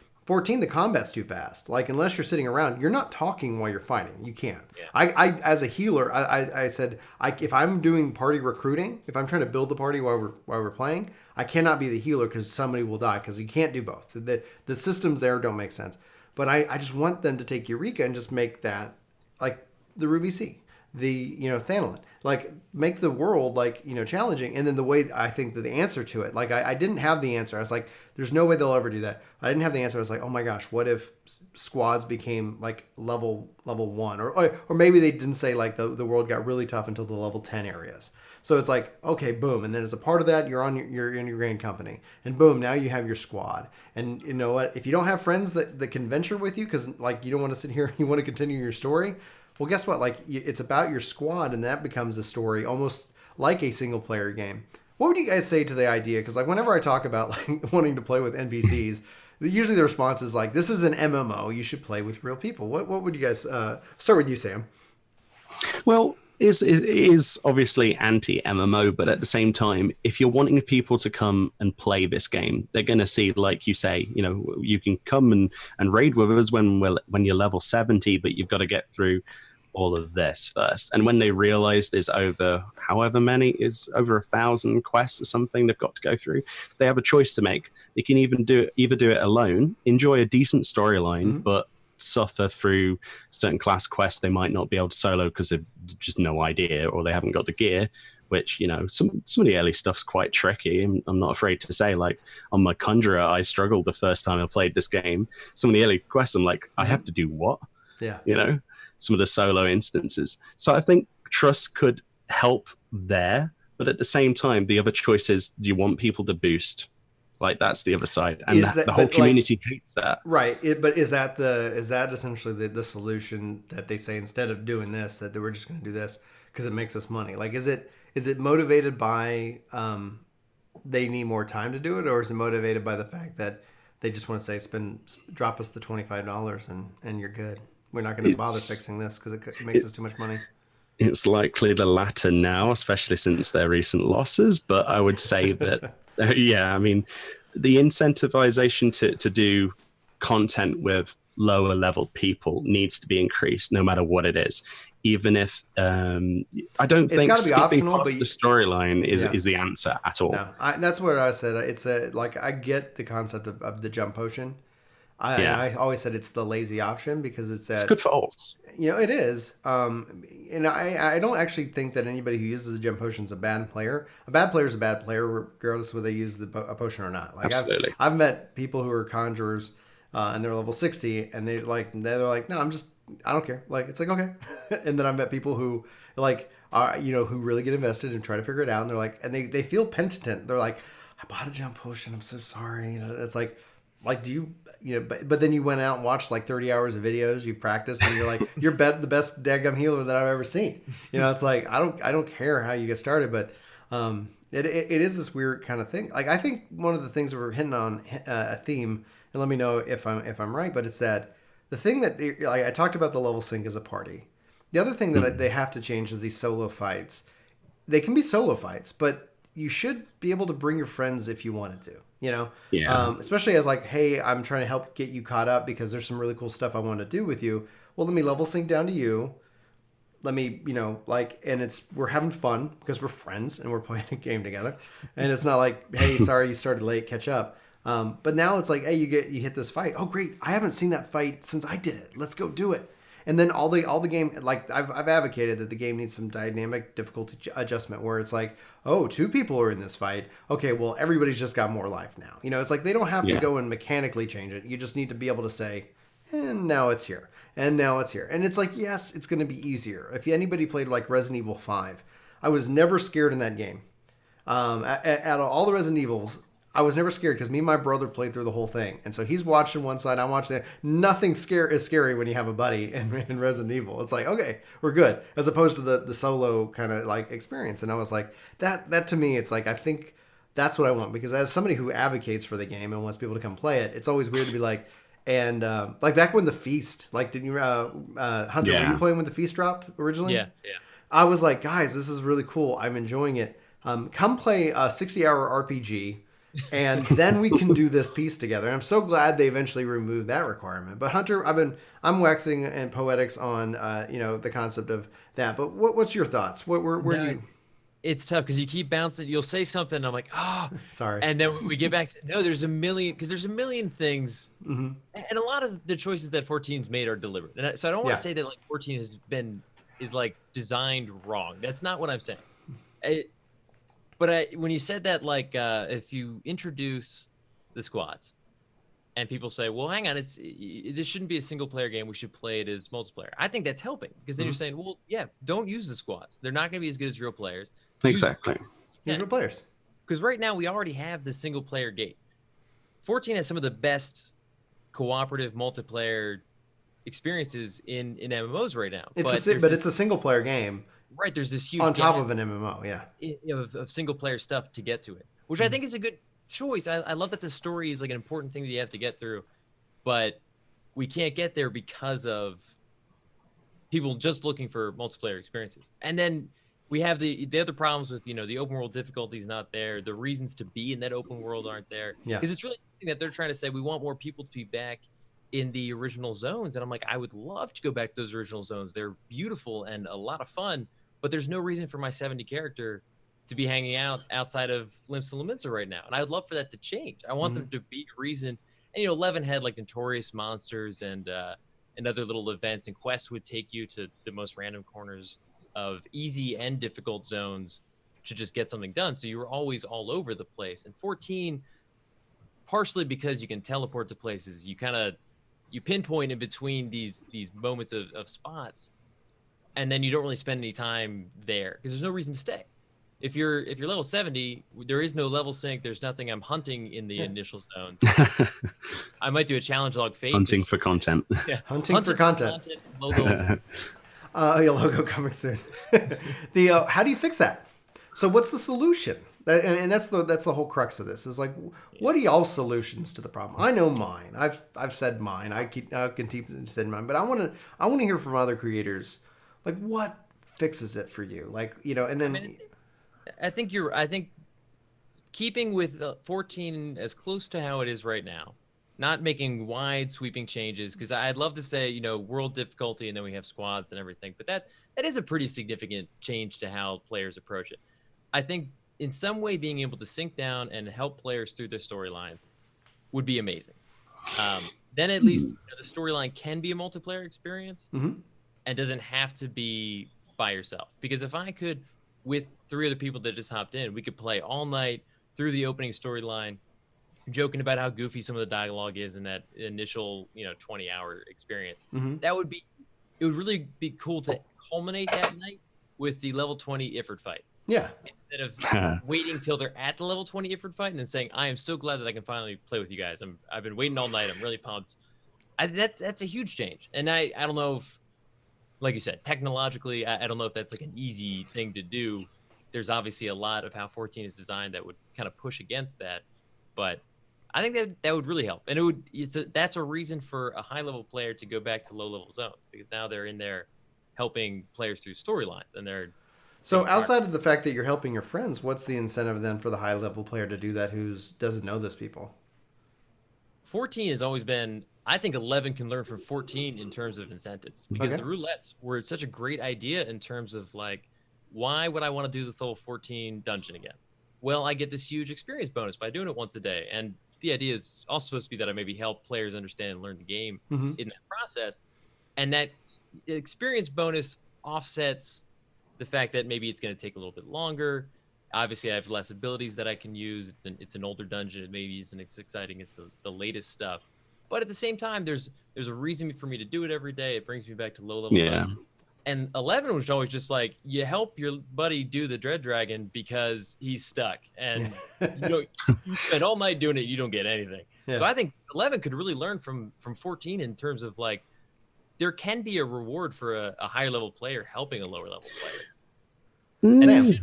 the combat's too fast. Like unless you're sitting around, you're not talking while you're fighting. You can't. Yeah. I as a healer, I said, if I'm doing party recruiting, if I'm trying to build the party while we're playing, I cannot be the healer because somebody will die, because you can't do both. The systems there don't make sense. But I just want them to take Eureka and just make that like the Ruby Sea, the Thanalan, like make the world like challenging. And then the way I think that the answer to it, like I didn't have the answer. I was like, there's no way they'll ever do that. I didn't have the answer. I was like, oh my gosh, what if squads became like level 1, or maybe they didn't say like the world got really tough until the level 10 areas. So it's like, okay, boom, and then as a part of that, you're in your grand company, and boom, now you have your squad. And you know what? If you don't have friends that can venture with you, because like you don't want to sit here, you want to continue your story. Well, guess what? Like it's about your squad, and that becomes a story almost like a single player game. What would you guys say to the idea? Because like whenever I talk about like wanting to play with NPCs, usually the response is like, "This is an MMO. You should play with real people." What would you guys start with you, Sam? Well, it is obviously anti-MMO, but at the same time, if you're wanting people to come and play this game, they're going to see, like you say, you can come and raid with us when you're level 70, but you've got to get through all of this first. And when they realize there's over 1,000 quests or something they've got to go through, they have a choice to make. They can either do it alone, enjoy a decent storyline, but suffer through certain class quests they might not be able to solo because they've just no idea, or they haven't got the gear, which some of the early stuff's quite tricky. I'm not afraid to say, like on my Conjurer, I struggled the first time I played this game. Some of the early quests, I'm like, I have to do what? Yeah. Some of the solo instances. So I think trust could help there, but at the same time, the other choice is, do you want people to boost? Like that's the other side, and the whole community hates that. Right, but is that essentially the solution that they say, instead of doing this, that we're just going to do this because it makes us money? Like, is it motivated by they need more time to do it, or is it motivated by the fact that they just want to say drop us the $25 and you're good? We're not going to bother fixing this because it makes us too much money. It's likely the latter now, especially since their recent losses. But I would say that. Yeah, I mean, the incentivization to do content with lower level people needs to be increased, no matter what it is. Even if I don't think skipping past the storyline is the answer at all. No, that's what I said. It's I get the concept of the jump potion. I always said it's the lazy option because it's good for ults. It is. And I don't actually think that anybody who uses a gem potion is a bad player. A bad player is a bad player, regardless of whether they use a potion or not. Like I've met people who are conjurers and they're level 60, and they're like, no, I'm just I don't care. Like, it's like, okay. And then I met people who like are, who really get invested and try to figure it out. And they're like, and they feel penitent. They're like, I bought a jump potion. I'm so sorry. It's like do you, but then you went out and watched like 30 hours of videos. You've practiced and you're like, you're the best daggum healer that I've ever seen. It's like, I don't care how you get started, but, it is this weird kind of thing. Like, I think one of the things that we're hitting on a theme, and let me know if I'm right, but it's that the thing that I talked about the level sync as a party. The other thing that they have to change is these solo fights. They can be solo fights, but you should be able to bring your friends if you wanted to. Yeah. Especially as like, hey, I'm trying to help get you caught up because there's some really cool stuff I want to do with you. Well, let me level sync down to you. Let me, and we're having fun because we're friends and we're playing a game together. And it's not like, hey, sorry you started late, catch up. But now it's like, hey, you hit this fight. Oh, great. I haven't seen that fight since I did it. Let's go do it. And then all the game, like I've advocated that the game needs some dynamic difficulty adjustment where it's like, oh, 2 people are in this fight. Okay, well, everybody's just got more life now. It's like they don't have to go and mechanically change it. You just need to be able to say, and now it's here. And now it's here. And it's like, yes, it's going to be easier. If anybody played like Resident Evil 5, I was never scared in that game. Out of all the Resident Evils, I was never scared because me and my brother played through the whole thing. And so he's watching one side, I'm watching the other. Nothing is scary when you have a buddy in Resident Evil. It's like, okay, we're good. As opposed to the solo kind of like experience. And I was like, that to me, it's like, I think that's what I want. Because as somebody who advocates for the game and wants people to come play it, it's always weird to be like, and like back when the Feast, like, didn't you, Hunter, were you playing when the Feast dropped originally? Yeah. I was like, guys, this is really cool. I'm enjoying it. Come play a 60-hour RPG, and then we can do this piece together. And I'm so glad they eventually removed that requirement. But Hunter, I'm waxing and poetics on the concept of that. But what's your thoughts? Where do you? It's tough because you keep bouncing. You'll say something, and I'm like, oh, sorry. And then we get back to, no, there's a million things. Mm-hmm. And a lot of the choices that 14's made are deliberate. And so I don't want to say that like 14 is like designed wrong. That's not what I'm saying. But when you said that, like, if you introduce the squads and people say, well, hang on, this shouldn't be a single player game. We should play it as multiplayer. I think that's helping because then you're saying, well, yeah, don't use the squads. They're not going to be as good as real players. Exactly. Use real players. Because right now we already have the single player gate. 14 has some of the best cooperative multiplayer experiences in MMOs right now. But it's a single player game. Right, there's this huge on top of an MMO, of single player stuff to get to it, which I think is a good choice. I love that the story is like an important thing that you have to get through, but we can't get there because of people just looking for multiplayer experiences. And then we have the other problems with the open world difficulty is not there, the reasons to be in that open world aren't there, because it's really interesting that they're trying to say we want more people to be back in the original zones, and I'm like, I would love to go back to those original zones. They're beautiful and a lot of fun. But there's no reason for my 70 character to be hanging out outside of Limps and Laminsa right now. And I'd love for that to change. I want them to be a reason. And, 11 had like notorious monsters and other little events, and quests would take you to the most random corners of easy and difficult zones to just get something done. So you were always all over the place. And 14, partially because you can teleport to places, you pinpoint in between these moments of spots. And then you don't really spend any time there because there's no reason to stay. If you're level 70, there is no level sync. There's nothing. I'm hunting in the initial zones. I might do a challenge log fate. Hunting for content. Yeah, hunting for content. Logo. Your logo coming soon. How do you fix that? So what's the solution? And that's the whole crux of this. Is like, what are y'all's solutions to the problem? I know mine. I've said mine. I can keep saying mine, but I want to hear from other creators. Like, what fixes it for you? Like, and then I think keeping with 14 as close to how it is right now, not making wide sweeping changes, because I'd love to say, world difficulty and then we have squads and everything, but that is a pretty significant change to how players approach it. I think in some way being able to sync down and help players through their storylines would be amazing. Then at least the storyline can be a multiplayer experience. Mm-hmm. And doesn't have to be by yourself. Because if I could, with 3 other people that just hopped in, we could play all night through the opening storyline, joking about how goofy some of the dialogue is in that initial 20-hour experience. Mm-hmm. That would be it would really be cool to culminate that night with the level 20 Ifrit fight. Yeah. Instead of waiting till they're at the level 20 Ifrit fight and then saying, I am so glad that I can finally play with you guys. I've been waiting all night. I'm really pumped. That's a huge change. And I don't know if, like you said, technologically, I don't know if that's like an easy thing to do. There's obviously a lot of how 14 is designed that would kind of push against that. But I think that would really help. And that's a reason for a high-level player to go back to low-level zones, because now they're in there helping players through storylines, and they're... So outside of the fact that you're helping your friends, what's the incentive then for the high-level player to do that who doesn't know those people? 14 has always been... I think 11 can learn from 14 in terms of incentives, because the roulettes were such a great idea in terms of, like, why would I want to do this level 14 dungeon again? Well, I get this huge experience bonus by doing it once a day. And the idea is also supposed to be that I maybe help players understand and learn the game in that process. And that experience bonus offsets the fact that maybe it's going to take a little bit longer. Obviously, I have less abilities that I can use. It's an older dungeon. It maybe isn't as exciting as the latest stuff. But at the same time, there's a reason for me to do it every day. It brings me back to low level. Yeah. And 11 was always just like, you help your buddy do the Dread Dragon because he's stuck. And you spend all night doing it, you don't get anything. Yeah. So I think 11 could really learn from 14 in terms of, like, there can be a reward for a higher level player helping a lower level player.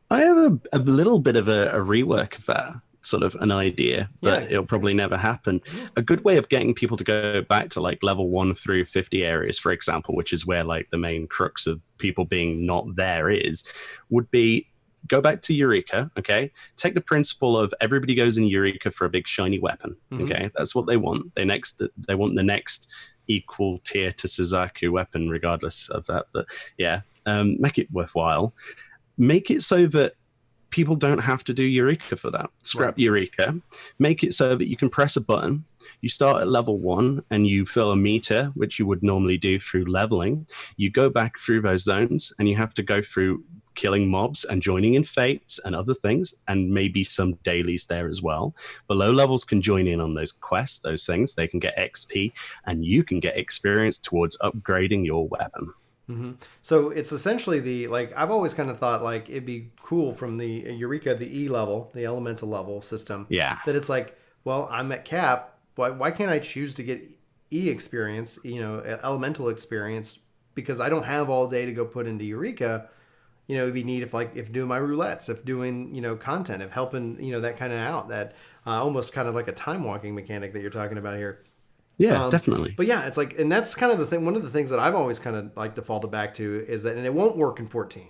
I have a little bit of a rework of that. Sort of an idea, but it'll probably never happen. A good way of getting people to go back to like level 1 through 50 areas, for example, which is where like the main crux of people being not there is, would be go back to Eureka, okay? Take the principle of everybody goes in Eureka for a big shiny weapon, okay? That's what they want. They want the next equal tier to Suzaku weapon, regardless of that. But yeah, make it worthwhile. Make it so that people don't have to do Eureka for that. Scrap Eureka. Make it so that you can press a button. You start at level 1 and you fill a meter, which you would normally do through leveling. You go back through those zones and you have to go through killing mobs and joining in fates and other things, and maybe some dailies there as well. The low levels can join in on those quests, those things. They can get XP and you can get experience towards upgrading your weapon. So it's essentially I've always kind of thought like it'd be cool from the Eureka, the E level, the elemental level system. Yeah. That it's like, well, I'm at cap. Why can't I choose to get E experience, elemental experience, because I don't have all day to go put into Eureka. It'd be neat if doing my roulettes, if doing, content, if helping, that kind of out, that almost kind of like a time walking mechanic that you're talking about here. Yeah, definitely. But yeah, it's like, and that's kind of the thing. One of the things that I've always kind of like defaulted back to is that, and it won't work in 14,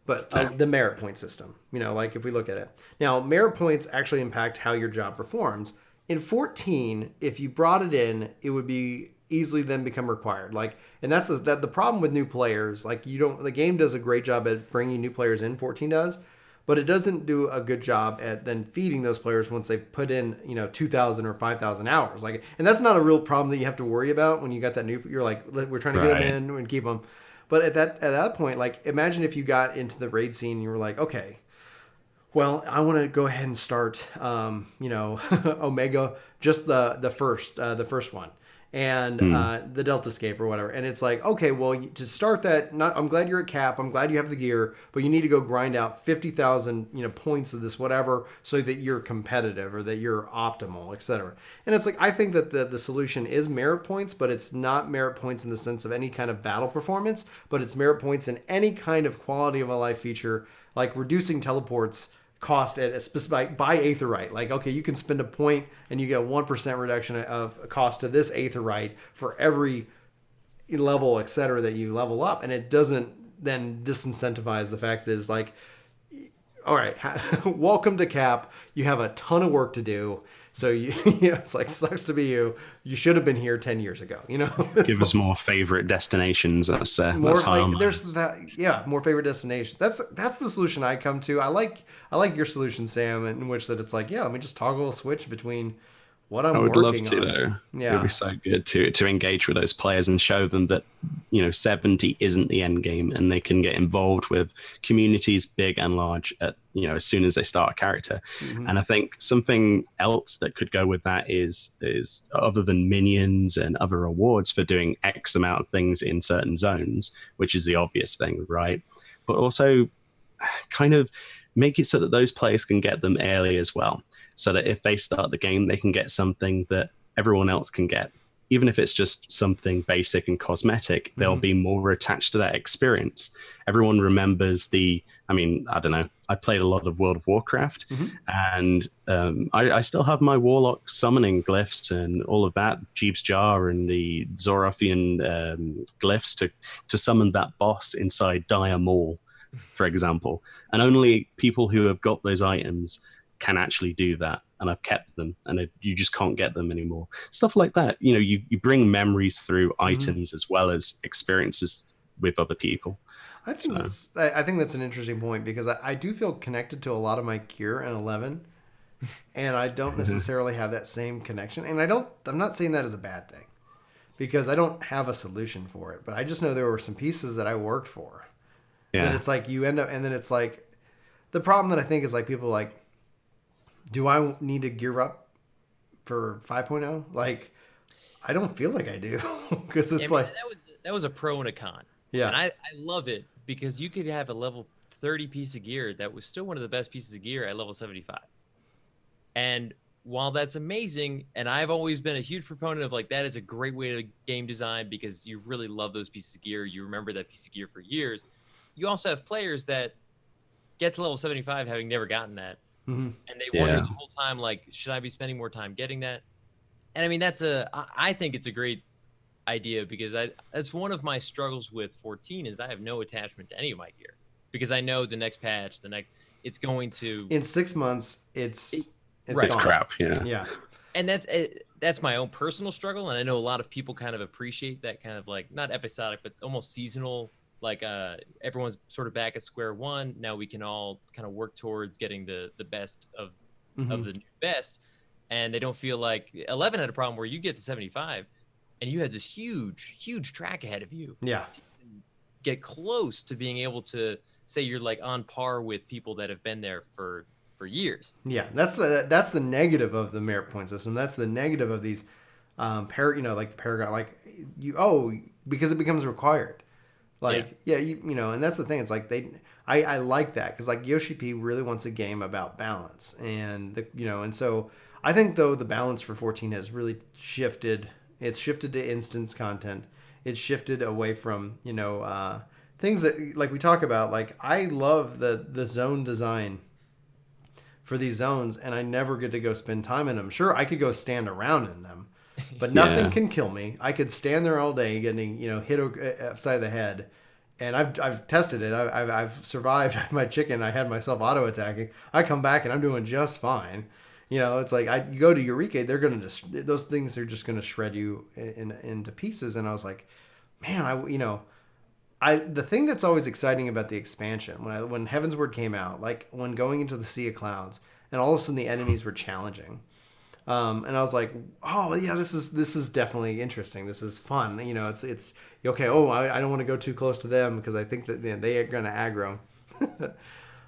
but the merit point system, like if we look at it now, merit points actually impact how your job performs. In 14, if you brought it in, it would be easily then become required. Like, and that's the problem with new players. Like, the game does a great job at bringing new players in. 14 does. But it doesn't do a good job at then feeding those players once they've put in, 2,000 or 5,000 hours. Like, and that's not a real problem that you have to worry about when you got that new. You're like, we're trying to get them in and keep them. But at that point, like, imagine if you got into the raid scene and you were like, okay, well, I want to go ahead and start, Omega, just the first one. And the Delta Scape or whatever. And it's like, okay, well, to start that, I'm glad you're at cap. I'm glad you have the gear, but you need to go grind out 50,000, points of this whatever, so that you're competitive or that you're optimal, etc. And it's like, I think that the solution is merit points, but it's not merit points in the sense of any kind of battle performance, but it's merit points in any kind of quality of a life feature, like reducing teleports cost at a specific by aetherite. Like, okay, you can spend a point and you get 1% reduction of cost to this aetherite for every level, etc., that you level up, and it doesn't then disincentivize the fact that it's like, all right, welcome to cap. You have a ton of work to do. So it's like, sucks to be you. You should have been here 10 years ago. Give us more favorite destinations. That's more like there's that. Yeah, more favorite destinations. That's the solution I come to. I like your solution, Sam, in which that it's like, yeah, let me just toggle a switch between what I I'm would love working to, on. though. It would Yeah. be so good to engage with those players and show them that, 70 isn't the end game, and they can get involved with communities big and large at, as soon as they start a character. Hmm. And I think something else that could go with that is other than minions and other rewards for doing X amount of things in certain zones, which is the obvious thing, right? But also kind of make it so that those players can get them early as well, so that if they start the game, they can get something that everyone else can get. Even if it's just something basic and cosmetic, they'll be more attached to that experience. Everyone remembers I don't know, I played a lot of World of Warcraft, and I still have my Warlock summoning glyphs and all of that, Jeeves Jar and the Zoroartian glyphs to summon that boss inside Dire Maul, for example. And only people who have got those items can actually do that, and I've kept them, and you just can't get them anymore. Stuff like that. You bring memories through items as well as experiences with other people. I think that's an interesting point, because I do feel connected to a lot of my gear in 11, and I don't necessarily have that same connection. And I'm not saying that as a bad thing, because I don't have a solution for it, but I just know there were some pieces that I worked for. Yeah. Then it's like you end up, and then it's like the problem that I think is like people like, do I need to gear up for 5.0? Like, I don't feel like I do, because it's like that was a pro and a con. Yeah, and I love it, because you could have a level 30 piece of gear that was still one of the best pieces of gear at level 75. And while that's amazing, and I've always been a huge proponent of like that is a great way to game design, because you really love those pieces of gear, you remember that piece of gear for years. You also have players that get to level 75 having never gotten that. And they wonder the whole time, like, should I be spending more time getting that? And I mean, I think it's a great idea, because that's one of my struggles with 14 is I have no attachment to any of my gear, because I know the next patch, it's going to, in 6 months, it's crap. Yeah. And that's my own personal struggle. And I know a lot of people kind of appreciate that kind of like, not episodic, but almost seasonal. Like everyone's sort of back at square one. Now we can all kind of work towards getting the best of the new best. And they don't feel like 11 had a problem where you get to 75 and you had this huge track ahead of you. Yeah. To get close to being able to say you're like on par with people that have been there for years. Yeah. That's the negative of the merit point system. That's the negative of these like the Paragon, like because it becomes required. Like, and that's the thing. It's like I like that, because like Yoshi P really wants a game about balance, and and so I think though the balance for 14 has really shifted. It's shifted to instance content. It's shifted away from things that like we talk about. Like I love the zone design for these zones, and I never get to go spend time in them. Sure, I could go stand around in them, but nothing can kill me. I could stand there all day getting hit upside the head, and I've tested it. I've survived my chicken. I had myself auto attacking. I come back and I'm doing just fine. It's like you go to Eureka, they're gonna those things are just gonna shred you into pieces. And I was like, man, the thing that's always exciting about the expansion when Heavensward came out, like when going into the Sea of Clouds, and all of a sudden the enemies were challenging. And I was like, oh yeah, this is definitely interesting. This is fun. It's okay. Oh, I don't want to go too close to them, because I think that they are going to aggro.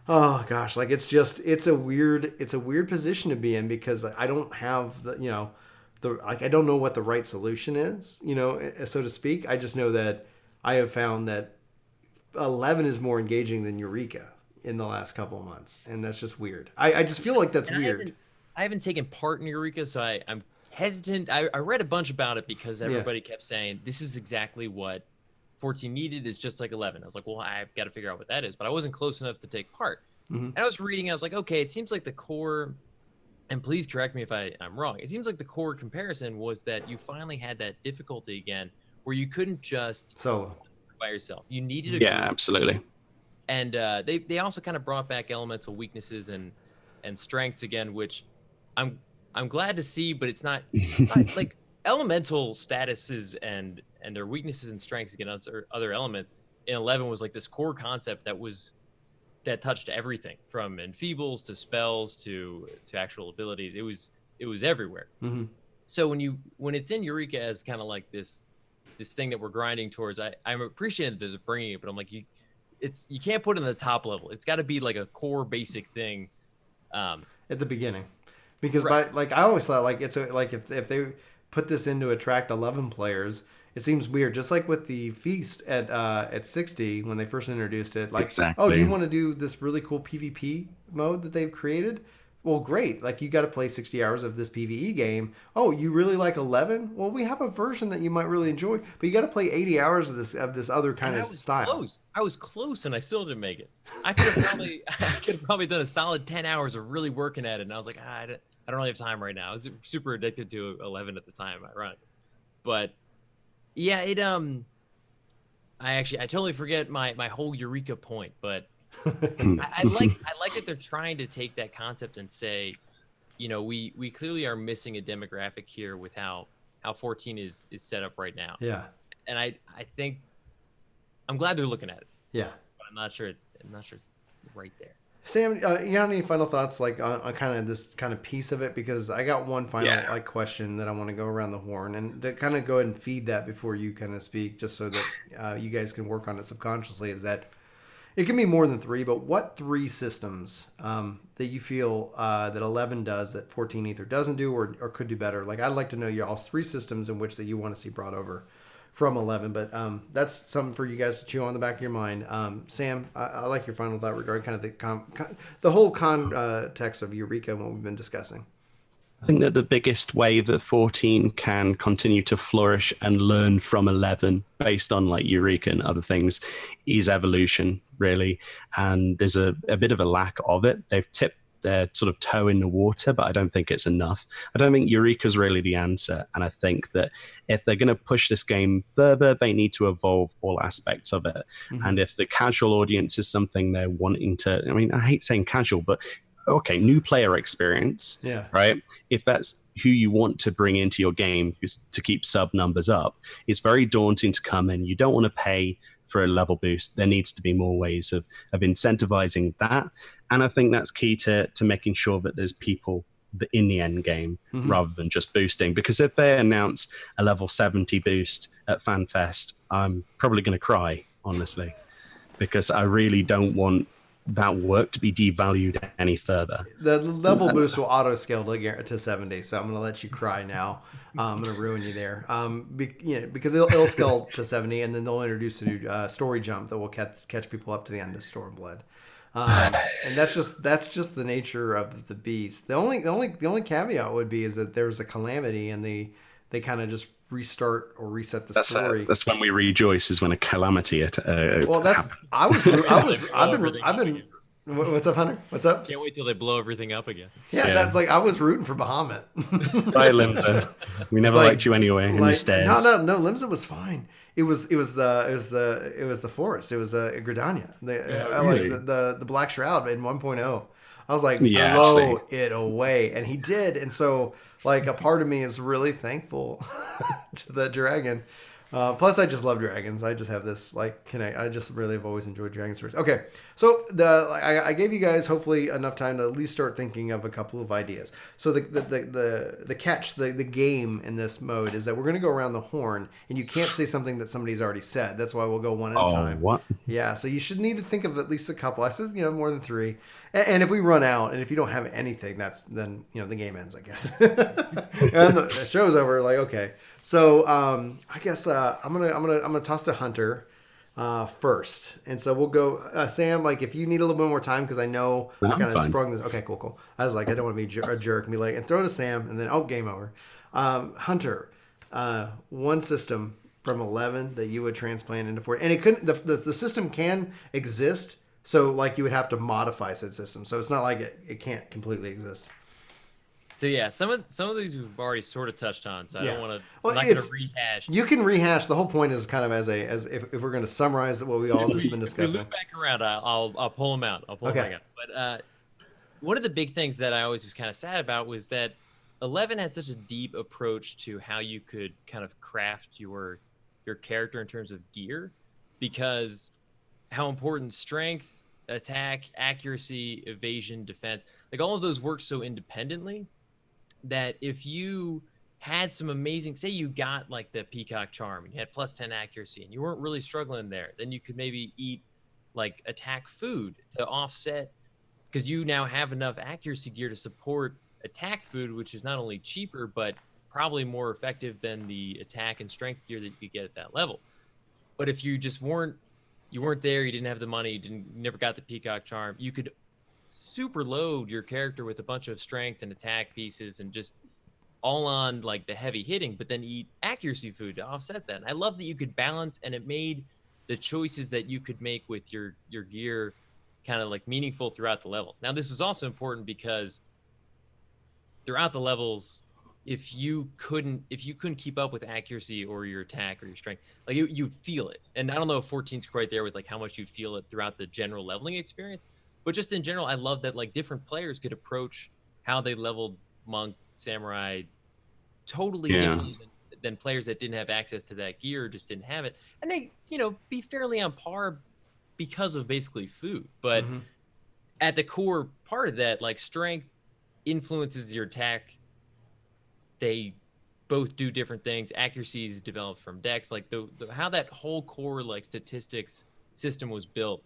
Oh gosh, like it's a weird position to be in, because I don't have I don't know what the right solution is, so to speak. I just know that I have found that 11 is more engaging than Eureka in the last couple of months, and that's just weird. I just feel like that's weird. I haven't taken part in Eureka, so I'm hesitant. I read a bunch about it, because everybody kept saying this is exactly what 14 needed, is just like 11. I was like, well, I've got to figure out what that is, but I wasn't close enough to take part. And I was reading, I was like, okay, it seems like the core, and please correct me if I'm wrong, it seems like the core comparison was that you finally had that difficulty again, where you couldn't just solo by yourself. You needed a group. group. Absolutely. And they also kind of brought back elemental weaknesses and strengths again, which I'm glad to see, but it's not like elemental statuses and their weaknesses and strengths against other elements in 11 was like this core concept that touched everything from enfeebles to spells to actual abilities. it was everywhere. Mm-hmm. So when it's in Eureka as kind of like this thing that we're grinding towards, I'm appreciative that they're bringing it, but I'm like, you can't put it in the top level. It's got to be like a core basic thing At the beginning, because right. I always thought like if they put this in to attract 11 players, it seems weird. Just like with the feast at 60 when they first introduced it, like, oh, do you want to do this really cool PvP mode that they've created? Well, great. Like, you got to play 60 hours of this PvE game. Oh, you really like 11? Well, we have a version that you might really enjoy, but you got to play 80 hours of this other kind of style. I was close, and I still didn't make it. I could have probably done a solid 10 hours of really working at it, and I was like, I don't really have time right now. I was super addicted to 11 at the time, ironically. But yeah, I totally forget my whole Eureka point, but I like that they're trying to take that concept and say, we clearly are missing a demographic here with how 14 is set up right now. Yeah. And I think I'm glad they're looking at it. Yeah. But I'm not sure it's right there. Sam, you have any final thoughts like on kind of this kind of piece of it? Because I got one final like question that I want to go around the horn and to kind of go ahead and feed that before you kind of speak, just so that you guys can work on it subconsciously. Is that it can be more than 3, but what 3 systems that you feel that 11 does that 14 either doesn't do or could do better? Like, I'd like to know y'all's 3 systems in which that you want to see brought over from 11, but that's something for you guys to chew on the back of your mind. Sam, I like your final thought regarding kind of the whole context of Eureka and what we've been discussing. I think that the biggest way that 14 can continue to flourish and learn from 11 based on like Eureka and other things is evolution, really. And there's a bit of a lack of it. They've tipped their sort of toe in the water, but I don't think it's enough. I don't think Eureka's really the answer. And I think that if they're going to push this game further, they need to evolve all aspects of it. Mm-hmm. And if the casual audience is something they're wanting to, I mean, I hate saying casual, but okay, new player experience, right? If that's who you want to bring into your game to keep sub numbers up, it's very daunting to come in. You don't want to pay for a level boost. There needs to be more ways of incentivizing that. And I think that's key to making sure that there's people in the end game rather than just boosting. Because if they announce a level 70 boost at FanFest, I'm probably going to cry, honestly, because I really don't want that work to be devalued any further. The level boost will auto scale to 70, so I'm going to let you cry now. I'm going to ruin you there. Because it'll scale to 70, and then they'll introduce a new story jump that will catch people up to the end of Stormblood. And that's just the nature of the beast. The only caveat would be is that there's a calamity, and they kind of just restart or reset the story. That's when we rejoice, is when a calamity well, that's I've been what's up, Hunter? What's up? Can't wait till they blow everything up again. Yeah. That's like I was rooting for Bahamut. Bye, Limza. We never liked you anyway. No, Limza was fine. It was the forest. It was Gridania. The Black Shroud in 1.0. I was like, blow it away, and he did. And so, like, a part of me is really thankful to the dragon. Plus, I just love dragons. I just have this I just really have always enjoyed dragon stories. Okay, so I gave you guys hopefully enough time to at least start thinking of a couple of ideas. So the game in this mode is that we're going to go around the horn, and you can't say something that somebody's already said. That's why we'll go one at a time. What? Yeah, so you should need to think of at least a couple. I said more than 3. And if we run out, and if you don't have anything, then the game ends, I guess. And the show's over. Like, okay. So I guess I'm gonna toss to Hunter first, and so we'll go Sam. Like, if you need a little bit more time, because I know I kind of sprung this. Okay, cool. I was like, I don't want to be a jerk and be like, and throw to Sam, and then game over. Hunter, one system from 11 that you would transplant into 14, and it couldn't. The system can exist, so like you would have to modify said system. So it's not like it can't completely exist. So yeah, some of these we've already sort of touched on, so I don't want to. Well, I'm not going to rehash. You can rehash. The whole point is kind of as if we're going to summarize what we all just been discussing. If we loop back around, I'll pull them out. I'll pull them back out. But one of the big things that I always was kind of sad about was that 11 had such a deep approach to how you could kind of craft your character in terms of gear, because how important strength, attack, accuracy, evasion, defense, like all of those work so independently. that if you had some amazing, say you got like the peacock charm and you had +10 accuracy and you weren't really struggling there, then you could maybe eat like attack food to offset, because you now have enough accuracy gear to support attack food, which is not only cheaper but probably more effective than the attack and strength gear that you could get at that level. But if you just weren't there, you didn't have the money, you never got the peacock charm, you could super load your character with a bunch of strength and attack pieces and just all on like the heavy hitting, but then eat accuracy food to offset that. And I love that you could balance, and it made the choices that you could make with your gear kind of like meaningful throughout the levels. Now, this was also important because throughout the levels, if you couldn't keep up with accuracy or your attack or your strength, like you'd feel it. And I don't know if 14's quite there with like how much you'd feel it throughout the general leveling experience, but just in general, I love that like different players could approach how they leveled monk, samurai totally differently than players that didn't have access to that gear or just didn't have it. And they, be fairly on par because of basically food. But at the core part of that, like strength influences your attack. They both do different things. Accuracy is developed from dex. Like the how that whole core like statistics system was built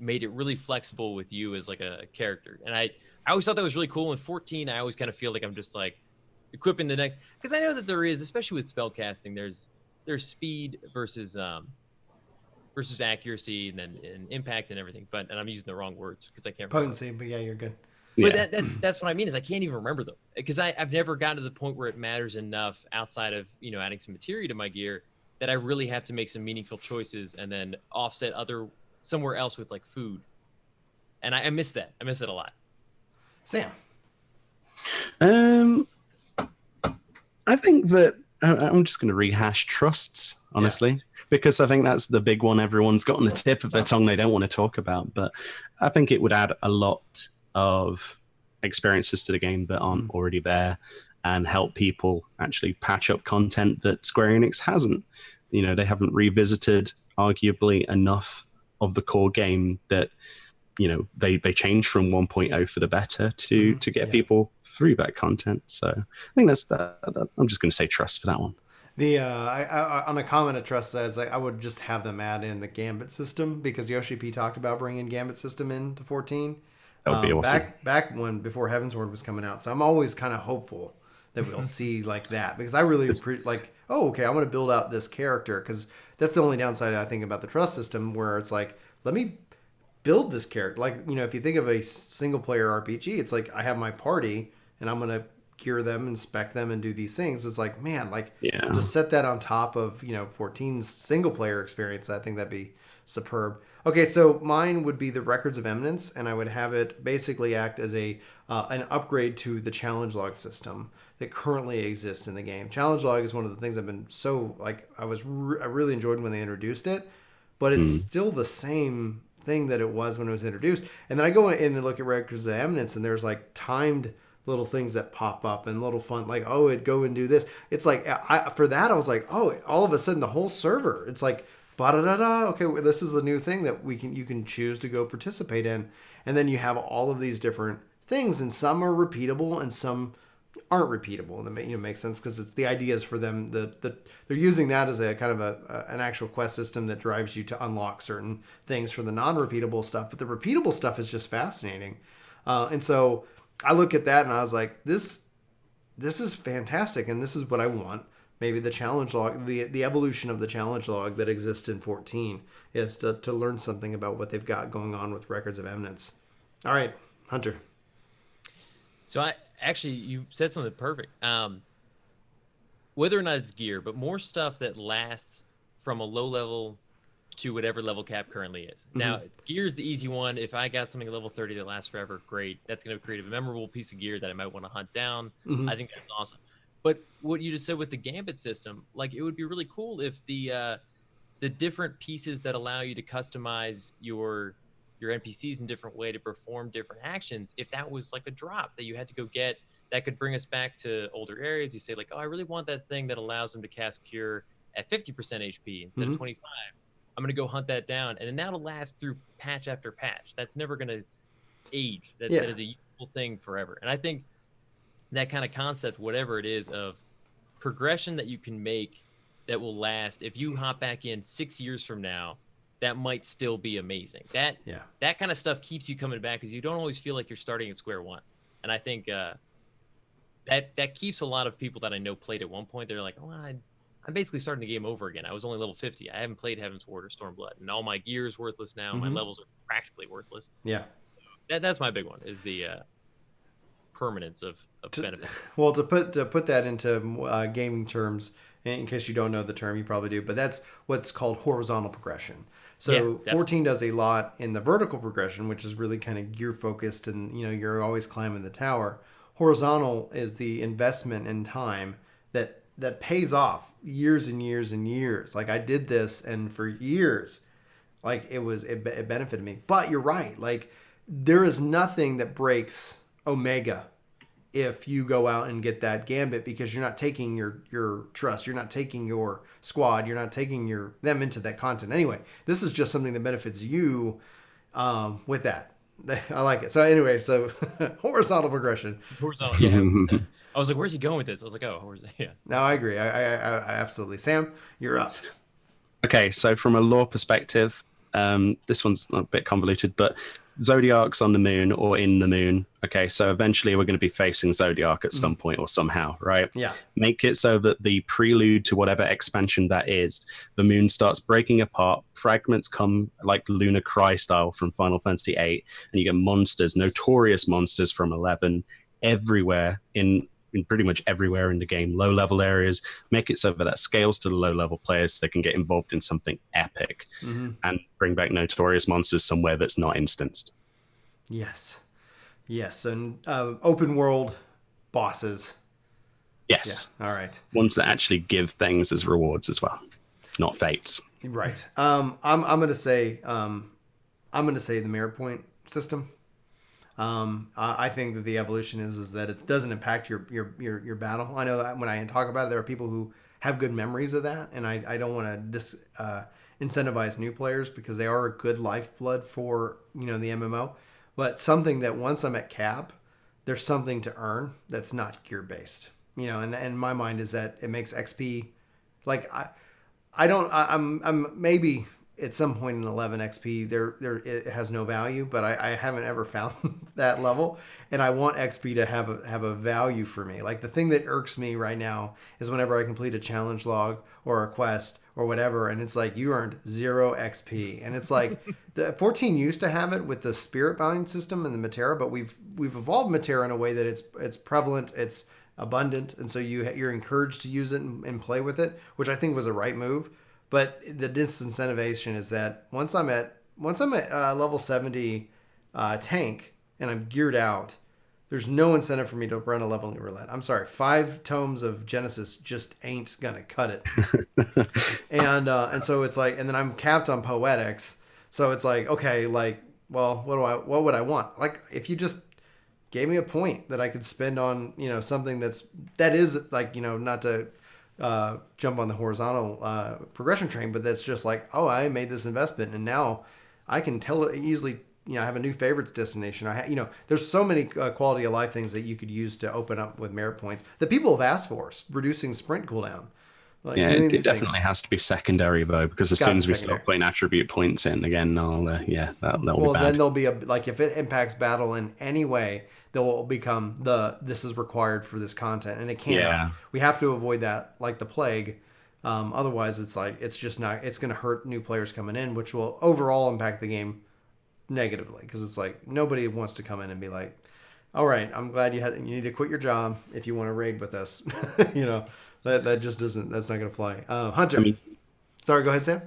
made it really flexible with you as like a character. And I always thought that was really cool. In 14, I always kind of feel like I'm just like equipping the next, because I know that there is, especially with spell casting, there's speed versus accuracy and then impact and everything. And I'm using the wrong words because I can't remember. Potency, but yeah, you're good. But that's what I mean is I can't even remember them, because I've never gotten to the point where it matters enough outside of adding some materia to my gear that I really have to make some meaningful choices and then offset somewhere else with like food. And I miss that. I miss it a lot. Sam. I think that I'm just going to rehash trusts, honestly, because I think that's the big one everyone's got on the tip of their tongue they don't want to talk about. But I think it would add a lot of experiences to the game that aren't already there and help people actually patch up content that Square Enix hasn't. They haven't revisited arguably enough of the core game that they changed from 1.0 for the better to get people through that content. So I think that's I'm just going to say trust for that one. The on a comment of trust says I would just have them add in the gambit system, because Yoshi P talked about bringing gambit system into 14. That would be awesome. Back when before Heavensward was coming out. So I'm always kind of hopeful that we'll see like that, because I really okay, I want to build out this character, because that's the only downside I think about the trust system, where it's like, let me build this character. Like, if you think of a single player RPG, it's like I have my party and I'm going to gear them and spec them and do these things. It's like, man, just set that on top of, 14's single player experience. I think that'd be superb. Okay, so mine would be the Records of Eminence, and I would have it basically act as an upgrade to the challenge log system that currently exists in the game. Challenge log is one of the things I've been I really enjoyed when they introduced it, but it's still the same thing that it was when it was introduced. And then I go in and look at Records of Eminence, and there's like timed little things that pop up and little fun, like, oh, it'd go and do this. It's like, for that, I was like, oh, all of a sudden the whole server, it's like, ba-da-da-da, okay, this is a new thing that you can choose to go participate in. And then you have all of these different things, and some are repeatable and some aren't repeatable. And that makes sense, because it's the ideas for them. They're using that as a kind of an actual quest system that drives you to unlock certain things for the non-repeatable stuff. But the repeatable stuff is just fascinating. And so I look at that and I was like, this is fantastic, and this is what I want. Maybe the challenge log, the evolution of the challenge log that exists in 14 is to learn something about what they've got going on with Records of Eminence. All right, Hunter. So you said something perfect. Whether or not it's gear, but more stuff that lasts from a low level to whatever level cap currently is. Now, gear is the easy one. If I got something at level 30 that lasts forever, great. That's going to create a memorable piece of gear that I might want to hunt down. I think that's awesome. But what you just said with the gambit system, like, it would be really cool if the different pieces that allow you to customize your NPCs in different way to perform different actions, if that was like a drop that you had to go get, that could bring us back to older areas. You say like, oh, I really want that thing that allows them to cast Cure at 50% HP instead of 25. I'm going to go hunt that down, and then that'll last through patch after patch. That's never going to age. That is a useful thing forever. And I think that kind of concept, whatever it is, of progression that you can make that will last. If you hop back in 6 years from now, that might still be amazing. That kind of stuff keeps you coming back, because you don't always feel like you're starting at square one. And I think that keeps a lot of people that I know played at one point. They're like, oh, I'm basically starting the game over again. I was only level 50. I haven't played Heaven's Ward or Stormblood, and all my gear is worthless now. My levels are practically worthless. Yeah. So that's my big one, is the permanence of benefit. Well, to put that into gaming terms, in case you don't know the term, you probably do, but that's what's called horizontal progression. So 14 does a lot in the vertical progression, which is really kind of gear focused, and you're always climbing the tower. Horizontal is the investment in time that pays off years and years and years. Like, I did this, and for years, like, it benefited me. But you're right. Like, there is nothing that breaks Omega if you go out and get that gambit, because you're not taking your trust, you're not taking your squad, you're not taking them into that content anyway. This is just something that benefits you with that. I like it. So anyway, horizontal progression. Horizontal, yeah. I was like, where's he going with this? I was like, oh, yeah. No, I agree. I absolutely. Sam, you're up. Okay, so from a lore perspective, this one's a bit convoluted, but Zodiac's on the moon or in the moon. Okay, so eventually we're going to be facing Zodiac at some point or somehow, right? Yeah. Make it so that the prelude to whatever expansion that is, the moon starts breaking apart, fragments come like Lunar Cry style from Final Fantasy VIII, and you get monsters, notorious monsters from 11, everywhere in pretty much everywhere in the game, low-level areas. Make it so that scales to the low-level players so they can get involved in something epic and bring back notorious monsters somewhere that's not instanced. Yes. And open world bosses. Yes. Yeah. All right. Ones that actually give things as rewards as well, not fates. Right. I'm gonna say the merit point system. I think that the evolution is that it doesn't impact your battle. I know that when I talk about it, there are people who have good memories of that, and I don't want to incentivize new players, because they are a good lifeblood for the MMO. But something that once I'm at cap, there's something to earn that's not gear based. And my mind is that it makes XP, like I'm maybe at some point in 11 XP there it has no value, but I haven't ever found that level, and I want XP to have a value for me. Like, the thing that irks me right now is whenever I complete a challenge log or a quest or whatever, and it's like, you earned 0 XP, and it's like the 14 used to have it with the spirit bound system and the Matera, but we've evolved Matera in a way that it's prevalent, it's abundant, and so you're encouraged to use it and play with it, which I think was a right move. But the disincentivization is that once I'm at level 70 tank and I'm geared out, there's no incentive for me to run a leveling roulette. I'm sorry, 5 tomes of Genesis just ain't gonna cut it. and so it's like, and then I'm capped on poetics, so it's like, okay, like, well, what would I want? Like, if you just gave me a point that I could spend on something that is like, not to jump on the horizontal progression train, but that's just like, oh, I made this investment, and now I can tell it easily. I have a new favorites destination. There's so many quality of life things that you could use to open up with merit points that people have asked for, reducing sprint cooldown. Like, yeah, it definitely has to be secondary though, because as soon as we start putting attribute points in again, that'll be bad. Well, then there'll be if it impacts battle in any way, they'll become this is required for this content, and it can't. Yeah. We have to avoid that like the plague. Otherwise, it's just not. It's going to hurt new players coming in, which will overall impact the game negatively, because it's like nobody wants to come in and be like, all right, I'm glad you need to quit your job if you want to raid with us. That just doesn't. That's not going to fly. Hunter. Sorry, go ahead, Sam.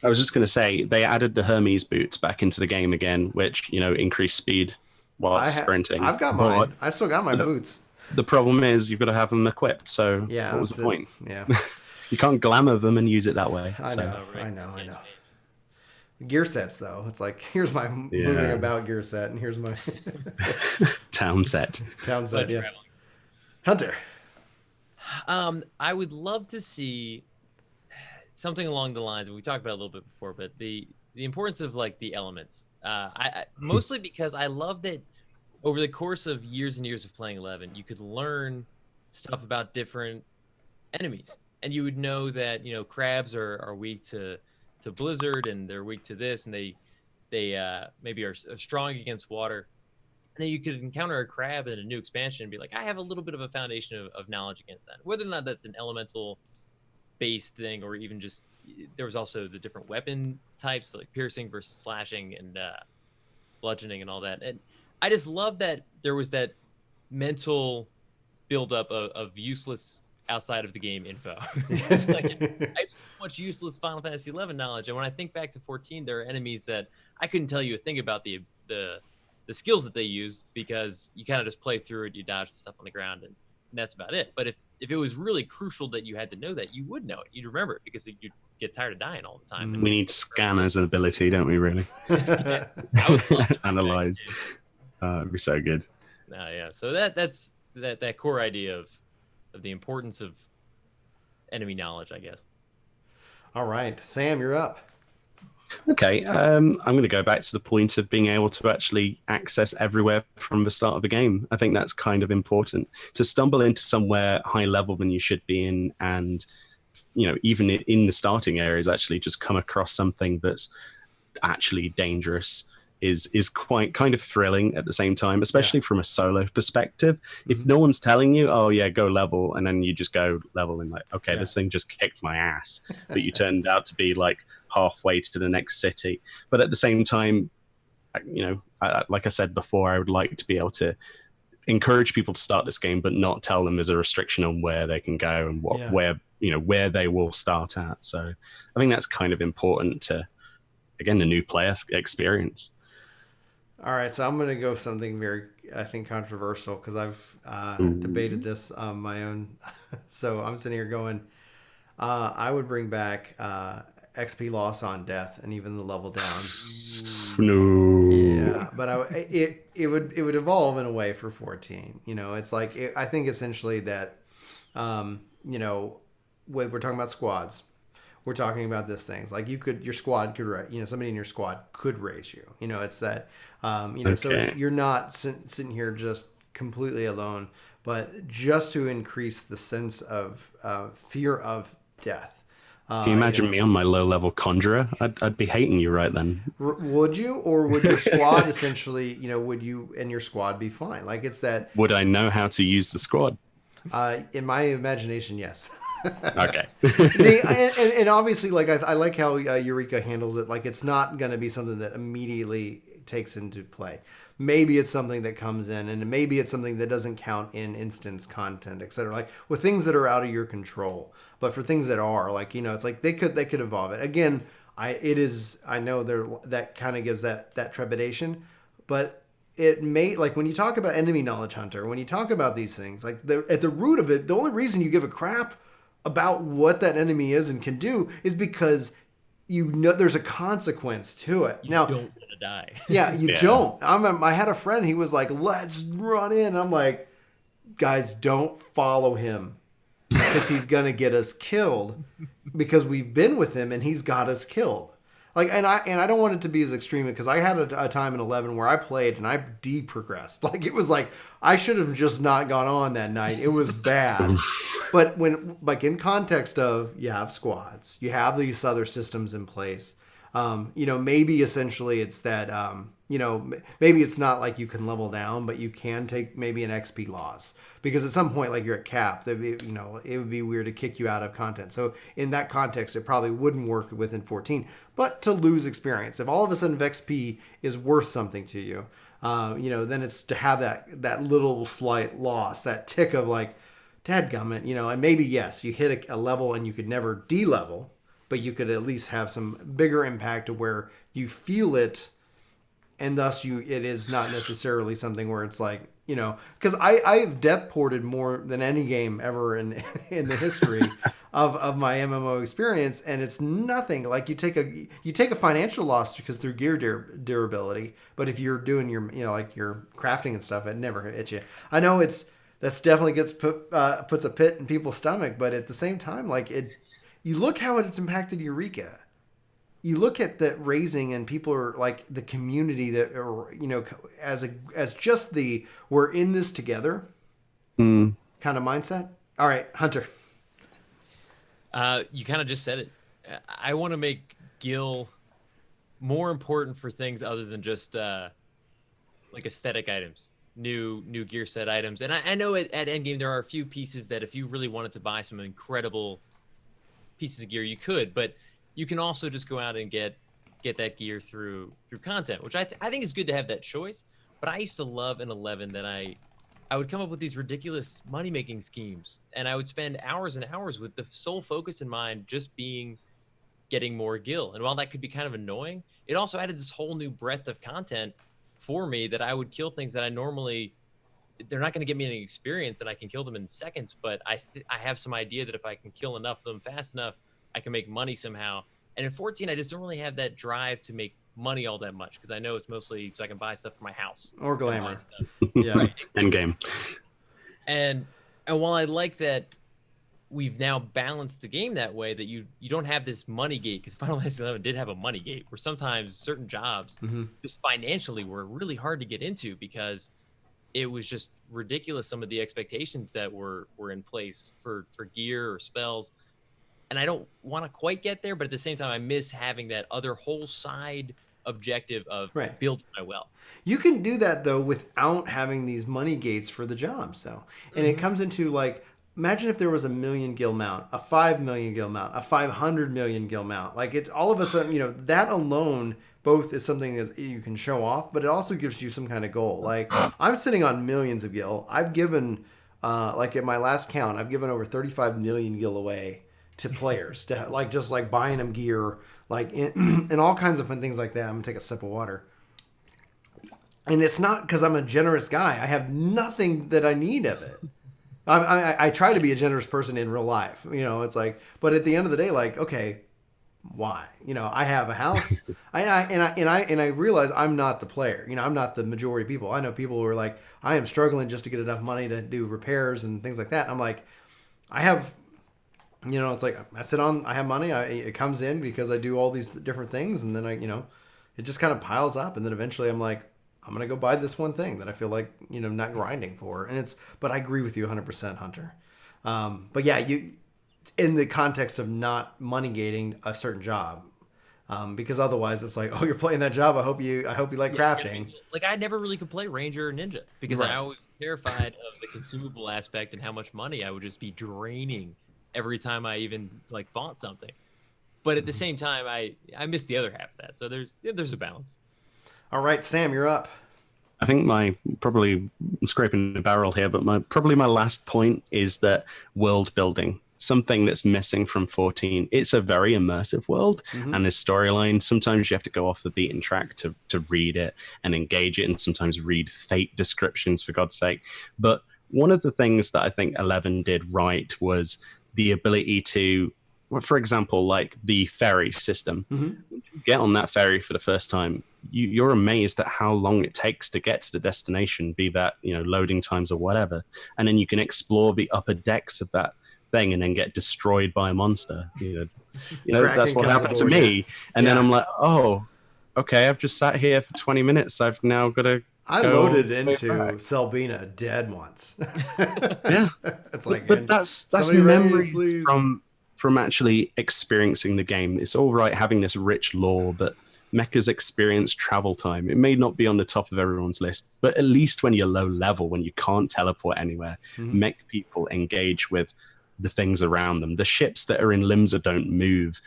I was just going to say they added the Hermes boots back into the game again, which increase speed while sprinting. I've got mine. I still got my boots. The problem is you've got to have them equipped. So yeah, what was the point? Yeah, you can't glamour them and use it that way. I know. Gear sets though, it's like, here's my moving about gear set, and here's my town set. Yeah. Hunter. I would love to see something along the lines, and we talked about it a little bit before, but the importance of like the elements. I mostly because I love that over the course of years and years of playing 11, you could learn stuff about different enemies, and you would know that crabs are weak to blizzard, and they're weak to this, and they maybe are strong against water. And then you could encounter a crab in a new expansion and be like, I have a little bit of a foundation of knowledge against that. Whether or not that's an elemental based thing, or even just, there was also the different weapon types, so like piercing versus slashing and bludgeoning and all that. And I just love that there was that mental buildup of useless outside of the game info. It's like, I have so much useless Final Fantasy 11 knowledge, and when I think back to 14, there are enemies that I couldn't tell you a thing about the skills that they used, because you kind of just play through it, you dodge the stuff on the ground, and that's about it. But if it was really crucial that you had to know that, you would know it. You'd remember it, because you'd get tired of dying all the time. We need scan as an ability, don't we, really? Analyze. It'd be so good. Yeah. So that's that core idea of the importance of enemy knowledge, I guess. All right, Sam, you're up. Okay, I'm going to go back to the point of being able to actually access everywhere from the start of the game. I think that's kind of important. To stumble into somewhere high level than you should be in, and even in the starting areas, actually just come across something that's actually dangerous is quite kind of thrilling at the same time, especially from a solo perspective. If no one's telling you, oh yeah, go level, and then you just go level and like, okay, this thing just kicked my ass, but you turned out to be like halfway to the next city. But at the same time, like I said before, I would like to be able to encourage people to start this game, but not tell them there's a restriction on where they can go and where they will start at. So I think that's kind of important to, again, the new player experience. All right, so I'm going to go something very, I think, controversial, because I've debated this on my own. So I'm sitting here going, I would bring back XP loss on death and even the level down. No. Yeah, but it would evolve in a way for 14. It's like I think essentially that, when we're talking about squads, we're talking about this things like your squad could, somebody in your squad could raise you. It's that, so you're not sitting here just completely alone, but just to increase the sense of fear of death. Can you imagine me on my low-level conjurer? I'd be hating you right then. Would you, or would your squad essentially, would you and your squad be fine? Like it's that. Would I know how to use the squad? In my imagination, yes. Okay. And obviously, like I like how Eureka handles it. Like it's not going to be something that immediately takes into play. Maybe it's something that comes in, and maybe it's something that doesn't count in instance content, etc. Like with things that are out of your control. But for things that are, like it's like they could evolve it. Again, I know that kind of gives that trepidation, but it may, like when you talk about enemy knowledge hunter, when you talk about these things, like at the root of it, the only reason you give a crap about what that enemy is and can do is because there's a consequence to it. You don't want to die. Yeah, you don't. I had a friend, he was like, let's run in. And I'm like, guys, don't follow him because he's going to get us killed, because we've been with him and he's got us killed. Like, and I don't want it to be as extreme, because I had a time in 11 where I played and I de-progressed. Like it was like I should have just not gone on that night. It was bad. But when, like, in context of, you have squads, you have these other systems in place. Maybe essentially it's that, maybe it's not like you can level down, but you can take maybe an XP loss, because at some point, like you're at cap, it would be weird to kick you out of content. So in that context, it probably wouldn't work within 14, but to lose experience, if all of a sudden XP is worth something to you, then it's to have that little slight loss, that tick of like, dadgummit, and maybe, yes, you hit a level and you could never de-level, but you could at least have some bigger impact to where you feel it, and thus it is not necessarily something where it's like, because I've death ported more than any game ever in the history of my MMO experience, and it's nothing. Like you take a financial loss because through gear durability, but if you're doing your like your crafting and stuff, it never hits you. I know that's definitely puts a pit in people's stomach, but at the same time, like you look how it's impacted Eureka. you look at the raising and people are like the community that are, you know, as just the we're in this together kind of mindset. All right, Hunter. You kind of just said it. I want to make Gil more important for things other than just like aesthetic items, new gear set items. And I know at Endgame there are a few pieces that if you really wanted to buy some incredible pieces of gear, you could, but you can also just go out and get that gear through content, which I think is good to have that choice. But I used to love in 11 that I would come up with these ridiculous money-making schemes, and I would spend hours and hours with the sole focus in mind just being getting more gil. And while that could be kind of annoying, it also added this whole new breadth of content for me that I would kill things that I normally, they're not going to give me any experience and I can kill them in seconds, but I have some idea that if I can kill enough of them fast enough, I can make money somehow. And in 14, I just don't really have that drive to make money all that much because I know it's mostly so I can buy stuff for my house or glamour. Yeah, right. Endgame. And while I like that we've now balanced the game that way, that you don't have this money gate, because Final Fantasy 11 did have a money gate where sometimes certain jobs just financially were really hard to get into because it was just ridiculous, some of the expectations that were in place for gear or spells. And I don't want to quite get there, but at the same time I miss having that other whole side objective of building my wealth. You can do that though without having these money gates for the jobs though. And it comes into like, imagine if there was 1 million gil mount, a 5 million gil mount, a 500 million gil mount. Like it's all of a sudden, you know, that alone both is something that you can show off, but it also gives you some kind of goal. Like I'm sitting on millions of gil. I've given, like at my last count, I've given over 35 million gil away to players to like, just like buying them gear, like and all kinds of fun things like that. I'm gonna take a sip of water. And it's not because I'm a generous guy. I have nothing that I need of it. I try to be a generous person in real life, you know. It's like, but at the end of the day, like, okay, why? You know, I have a house, and I realize I'm not the player. You know, I'm not the majority of people. I know people who are like, I am struggling just to get enough money to do repairs and things like that. And I'm like, I have, you know, it's like I have money. It comes in because I do all these different things, and then you know, it just kind of piles up, and then eventually I'm like, I'm going to go buy this one thing that I feel like, you know, not grinding for. But I agree with you 100%, Hunter. But yeah, you, in the context of not money gating a certain job, because otherwise it's like, oh, you're playing that job. I hope you like crafting. Like I never really could play Ranger or Ninja because I always terrified of the consumable aspect and how much money I would just be draining every time I even like fought something. But at the same time, I missed the other half of that. So there's a balance. All right, Sam, you're up. I think probably scraping the barrel here, but my last point is that world building, something that's missing from 14. It's a very immersive world and this storyline. Sometimes you have to go off the beaten track to read it and engage it, and sometimes read fate descriptions, for God's sake. But one of the things that I think 11 did right was the ability to, for example, like the ferry system. When you get on that ferry for the first time, you're amazed at how long it takes to get to the destination, be that, you know, loading times or whatever. And then you can explore the upper decks of that thing and then get destroyed by a monster. You know that's what happened to me. And then I'm like, oh, okay, I've just sat here for 20 minutes. I've now got to loaded into Selbina dead once. Yeah. It's like, but that's memory from actually experiencing the game. It's all right having this rich lore, but Mecha's experience travel time, it may not be on the top of everyone's list, but at least when you're low level, when you can't teleport anywhere, mech people engage with the things around them. The ships that are in Limsa don't move.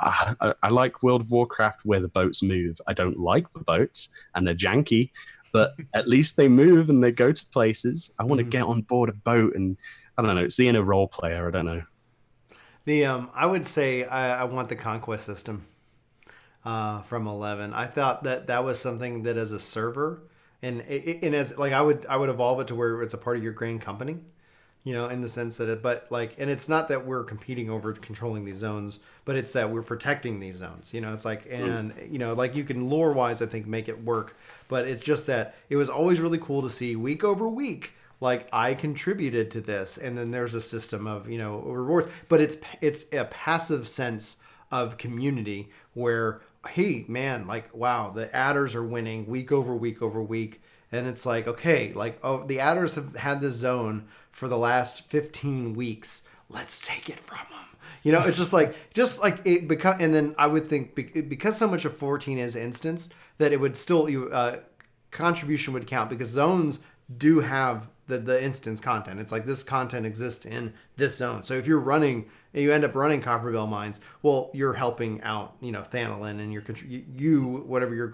I like World of Warcraft where the boats move. I don't like the boats and they're janky, but at least they move and they go to places. I want to get on board a boat, and I don't know, it's the inner role player. I don't know. I would say I want the conquest system. From 11, I thought that was something that as a server and as like I would evolve it to where it's a part of your grand company, you know, in the sense that and it's not that we're competing over controlling these zones, but it's that we're protecting these zones, you know. It's like, and you know, like you can lore wise I think make it work, but it's just that it was always really cool to see week over week, like I contributed to this, and then there's a system of, you know, rewards, but it's a passive sense of community where, hey man, like, wow, the adders are winning week over week over week. And it's like, okay, like, oh, the adders have had this zone for the last 15 weeks. Let's take it from them. You know, it's just like it become, and then I would think because so much of 14 is instanced that it would still, contribution would count because zones do have the instance content. It's like this content exists in this zone. So if you end up running Copperbell mines, well, you're helping out, Thanolin, and you whatever your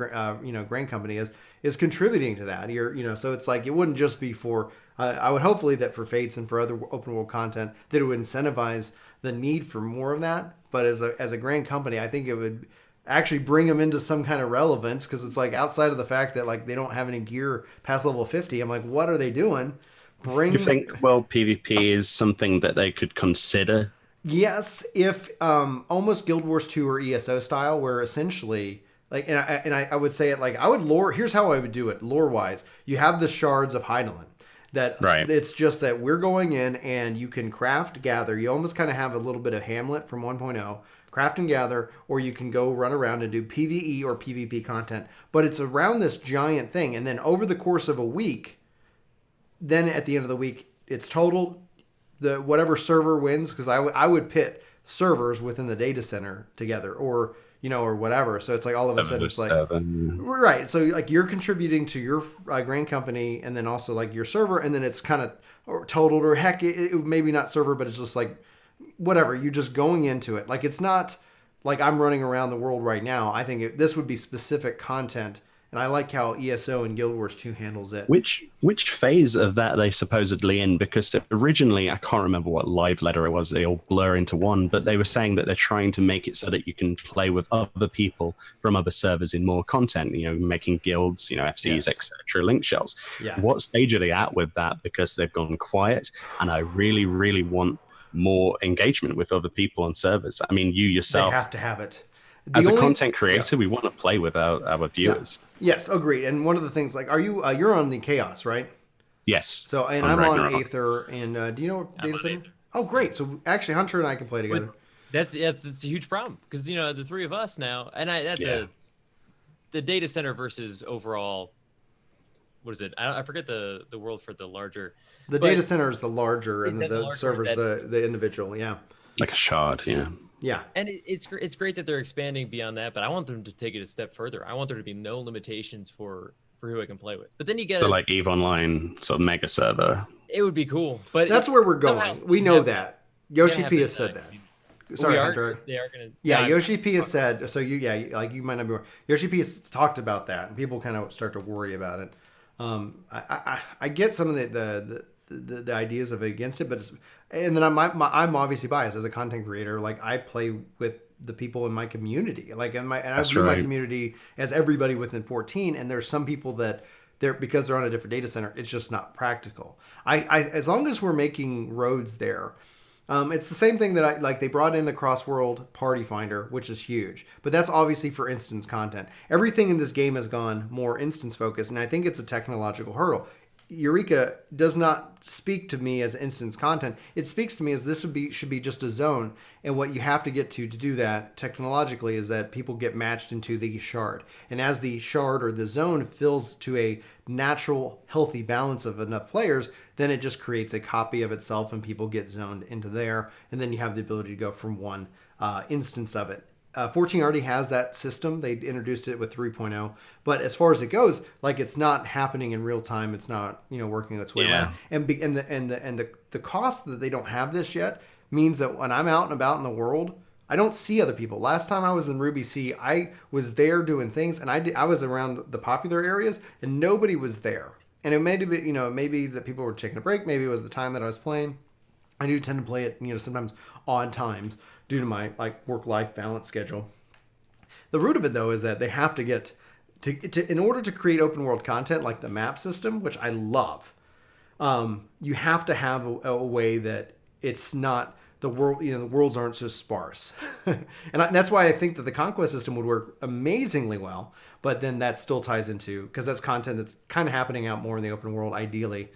grain company is contributing to that. So it's like it wouldn't just be for. I would hopefully that for Fates and for other open world content that it would incentivize the need for more of that. But as a grain company, I think it would actually bring them into some kind of relevance because it's like outside of the fact that like they don't have any gear past level 50. I'm like, what are they doing? You think world PvP is something that they could consider? Yes, if almost Guild Wars 2 or ESO style, where essentially like, and I would say it like I would lore. Here's how I would do it lore wise. You have the shards of Hydaelyn. That right. It's just that we're going in and you can craft, gather. You almost kind of have a little bit of Hamlet from 1.0. Craft and gather, or you can go run around and do PvE or PvP content. But it's around this giant thing. And then over the course of a week, then at the end of the week, it's totaled. Whatever server wins, because I would pit servers within the data center together, or whatever. So it's like all of a sudden it's like right. So like you're contributing to your grain company, and then also like your server, and then it's kind of totaled, or heck, it maybe not server, but it's just like whatever. You're just going into it. Like it's not like I'm running around the world right now. I think this would be specific content. And I like how ESO and Guild Wars 2 handles it. Which phase of that are they supposedly in? Because originally, I can't remember what live letter it was. They all blur into one. But they were saying that they're trying to make it so that you can play with other people from other servers in more content. Making guilds, FCs, yes. etc. Link shells. Yeah. What stage are they at with that? Because they've gone quiet, and I really, really want more engagement with other people on servers. I mean, you yourself. They have to have it. As a content creator, we want to play with our viewers. Yeah. Yes, agreed. And one of the things, like, are you you're on the Chaos, right? Yes. So, and I'm on Aether, and do you know what data center? Oh, great. So actually, Hunter and I can play together. That's a huge problem because the three of us now, and the data center versus overall. What is it? I forget the world for the larger. The data center is the larger, and the server's the individual. Yeah. Like a shard. Yeah. Yeah, and it's great that they're expanding beyond that, but I want them to take it a step further. I want there to be no limitations for who I can play with. But then you get like EVE Online, sort of mega server. It would be cool, but that's where we're going. We know that. Yoshi P has said that. Sorry, Hunter. They are gonna. Yeah, Yoshi P has said. So you might not be. Yoshi P has talked about that, and people kind of start to worry about it. I get some of the ideas of it against it, but and then I'm obviously biased as a content creator. Like I play with the people in my community, like I view my community as everybody within 14. And there's some people that because they're on a different data center, it's just not practical. I as long as we're making roads there, it's the same thing that they brought in the cross-world party finder, which is huge, but that's obviously for instance content. Everything in this game has gone more instance focused, and I think it's a technological hurdle. Eureka does not speak to me as instance content. It speaks to me as this should be just a zone. And what you have to get to do that technologically is that people get matched into the shard. And as the shard or the zone fills to a natural, healthy balance of enough players, then it just creates a copy of itself and people get zoned into there. And then you have the ability to go from one instance of it. 14 already has that system. They introduced it with 3.0, but as far as it goes, like it's not happening in real time. It's not working its way around. And the cost that they don't have this yet means that when I'm out and about in the world, I don't see other people. Last time I was in Ruby C, I was there doing things, and I was around the popular areas, and nobody was there. And it may be maybe that people were taking a break. Maybe it was the time that I was playing. I do tend to play it sometimes odd times due to my work-life balance schedule. The root of it, though, is that they have to get to in order to create open world content like the map system, which I love. You have to have a way that it's not the world. The worlds aren't so sparse, and that's why I think that the conquest system would work amazingly well. But then that still ties into because that's content that's kind of happening out more in the open world, ideally.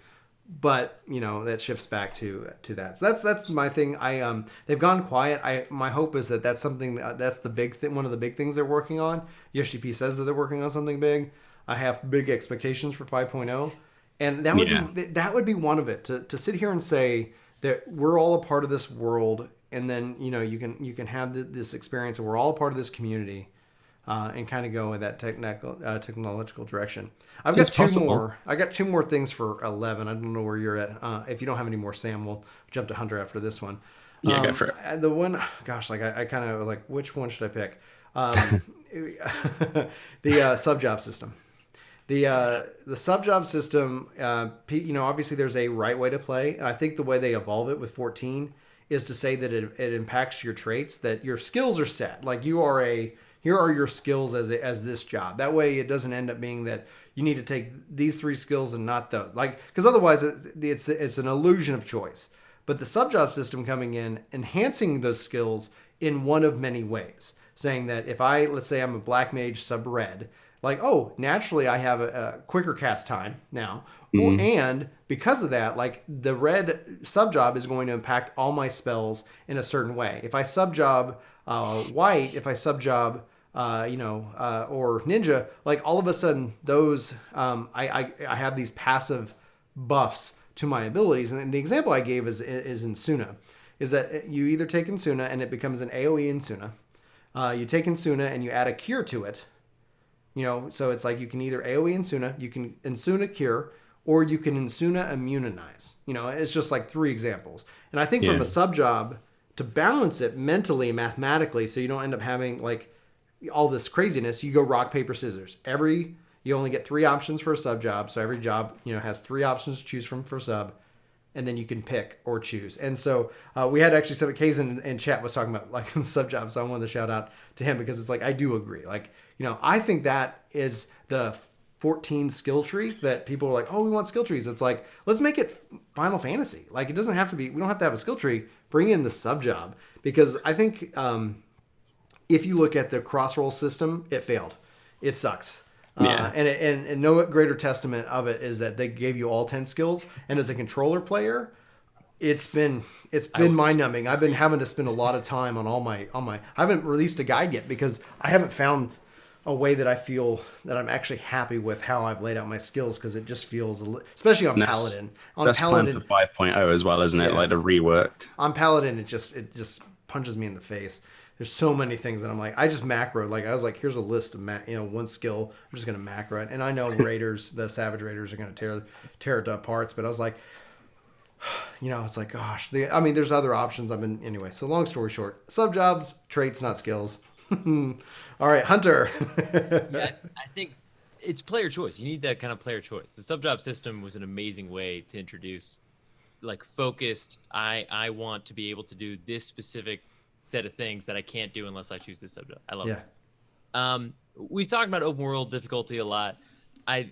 but that shifts back to that. So that's my thing. They've gone quiet. My hope is that that's something that's the big thing. One of the big things they're working on. Yoshi P says that they're working on something big. I have big expectations for 5.0, and that would be one of it. To sit here and say that we're all a part of this world, and then you can have this experience, and we're all a part of this community. And kind of go in that technological direction. I've got two more. I got two more things for 11. I don't know where you're at. If you don't have any more, Sam, we'll jump to Hunter after this one. Yeah, go for it. The one, gosh, I kind of like, which one should I pick? The sub job system. The sub job system. Obviously there's a right way to play, and I think the way they evolve it with 14 is to say that it impacts your traits, that your skills are set. Like here are your skills as this job. That way it doesn't end up being that you need to take these 3 skills and not those. Because otherwise it's an illusion of choice. But the sub-job system coming in, enhancing those skills in one of many ways. Saying that if let's say I'm a black mage sub-red, naturally I have a quicker cast time now. Mm-hmm. And because of that, the red sub-job is going to impact all my spells in a certain way. If I sub-job white, if I sub-job or ninja, all of a sudden those I have these passive buffs to my abilities. And the example I gave is Insuna, is that you either take Insuna and it becomes an AoE Insuna. You take Insuna and you add a cure to it. So it's you can either AoE Insuna, you can Insuna cure, or you can Insuna immunize. It's just 3 examples. And I think from a sub job, to balance it mentally, mathematically, so you don't end up having all this craziness, you go rock, paper, scissors. You only get 3 options for a sub job. So every job, has 3 options to choose from for sub, and then you can pick or choose. And so we had actually some Kazan in chat was talking about the sub job. So I wanted to shout out to him because it's I do agree. I think that is the 14 skill tree that people are oh, we want skill trees. It's let's make it Final Fantasy. It doesn't have to be, we don't have to have a skill tree. Bring in the sub job, because I think if you look at the cross-roll system, it failed. It sucks. Yeah. And no greater testament of it is that they gave you all 10 skills. And as a controller player, it's been mind-numbing. I've been having to spend a lot of time on my. I haven't released a guide yet because I haven't found a way that I feel that I'm actually happy with how I've laid out my skills, because it just feels, especially on Paladin. That's Paladin, planned for 5.0 as well, isn't it? The rework. On Paladin, it just punches me in the face. There's so many things that I'm I just macro. I was here's a list of one skill. I'm just gonna macro it. And I know Raiders, the Savage Raiders, are gonna tear it to parts. But I was it's gosh. There's other options. Anyway. So long story short, sub jobs, traits, not skills. All right, Hunter. Yeah, I think it's player choice. You need that kind of player choice. The sub-job system was an amazing way to introduce focused, I want to be able to do this specific set of things that I can't do unless I choose this sub-job. I love it. We've talked about open world difficulty a lot. I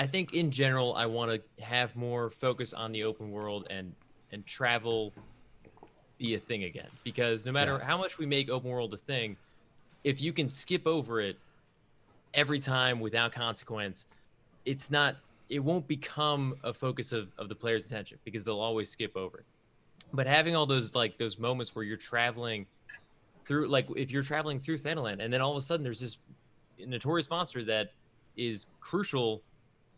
think in general I want to have more focus on the open world and travel be a thing again, because no matter how much we make open world a thing, if you can skip over it every time without consequence, it won't become a focus of the player's attention, because they'll always skip over it. But having all those those moments where you're traveling through, if you're traveling through Thanalan, and then all of a sudden there's this notorious monster that is crucial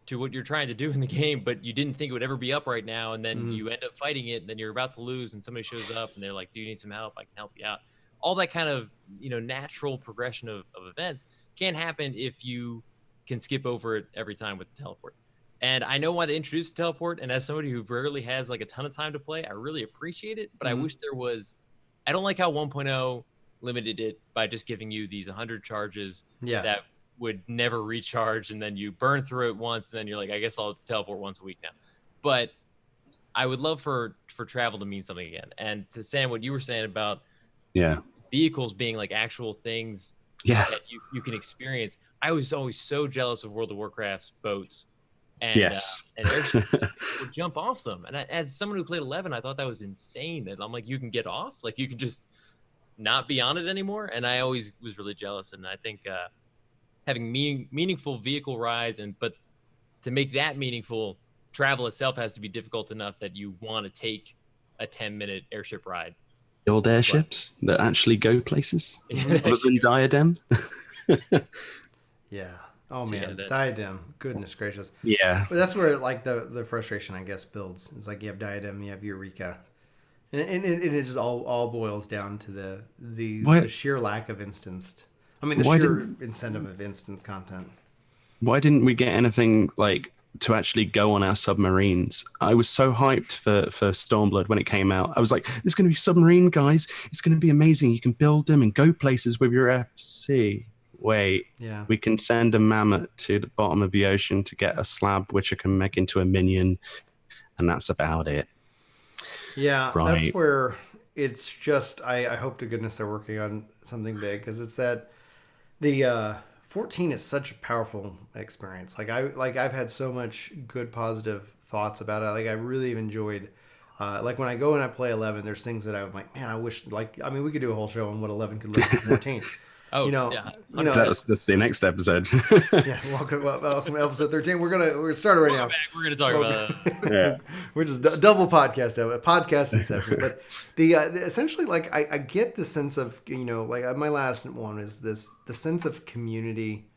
to what you're trying to do in the game, but you didn't think it would ever be up right now, and then you end up fighting it, and then you're about to lose, and somebody shows up, and they're do you need some help? I can help you out. All that kind of natural progression of events can't happen if you can skip over it every time with the teleport. And I know why they introduced the teleport, and as somebody who rarely has a ton of time to play, I really appreciate it, but I wish there was. I don't like how 1.0 limited it by just giving you these 100 charges that would never recharge, and then you burn through it once, and then you're I guess I'll teleport once a week now. But I would love for travel to mean something again. And to Sam, what you were saying about vehicles being actual things that you can experience. I was always so jealous of World of Warcraft's boats and airships. Would jump off them. And as someone who played 11, I thought that was insane, that I'm you can get off, you can just not be on it anymore. And I always was really jealous. And I think having meaningful vehicle rides, but to make that meaningful, travel itself has to be difficult enough that you want to take a 10-minute airship ride. Old airships that actually go places. Yeah, Other than Diadem. Yeah. Oh So, man, yeah, Diadem. Goodness gracious. Yeah. But that's where like the frustration, I guess, builds. It's like you have Diadem, you have Eureka, and it just all boils down to the sheer lack of instanced. I mean, the sheer incentive of instant content. Why didn't we get anything like to actually go on our submarines? I was so hyped for Stormblood when it came out. I was like, there's going to be submarine guys. It's going to be amazing. You can build them and go places with your FC. Wait, Yeah. we can send a mammoth to the bottom of the ocean to get a slab, which I can make into a minion. And that's about it. Yeah, Right. that's where it's just, I hope to goodness they're working on something big, because it's that the 14 is such a powerful experience. I've had so much good positive thoughts about it. Like I really have enjoyed like when I go and I play 11, there's things that I'm like, man, I wish, like, I mean, we could do a whole show on what 11 could look like 14. Oh, yeah. That's the next episode. Yeah, welcome to episode 13. We're gonna start it right now. We're gonna talk about Yeah. We're just double podcast inception. But the essentially, like, I get the sense of, like my last one is the sense of community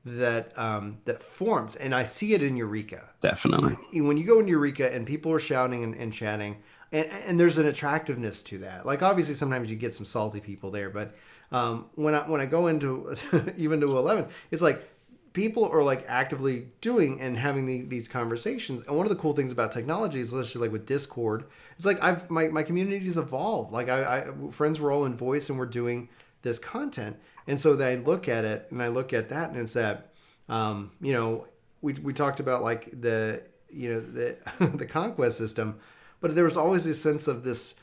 that that forms, and I see it in Eureka. Definitely. When you go in Eureka and people are shouting and chatting, and there's an attractiveness to that. Like obviously sometimes you get some salty people there, but when I go into even to 11, it's like people are like actively doing and having these conversations. And one of the cool things about technology is, especially like with Discord, it's like my community's evolved. Like I friends were all in voice and we're doing this content, and so then I look at it and I look at that, and it's that we talked about like the the conquest system, but there was always this sense of this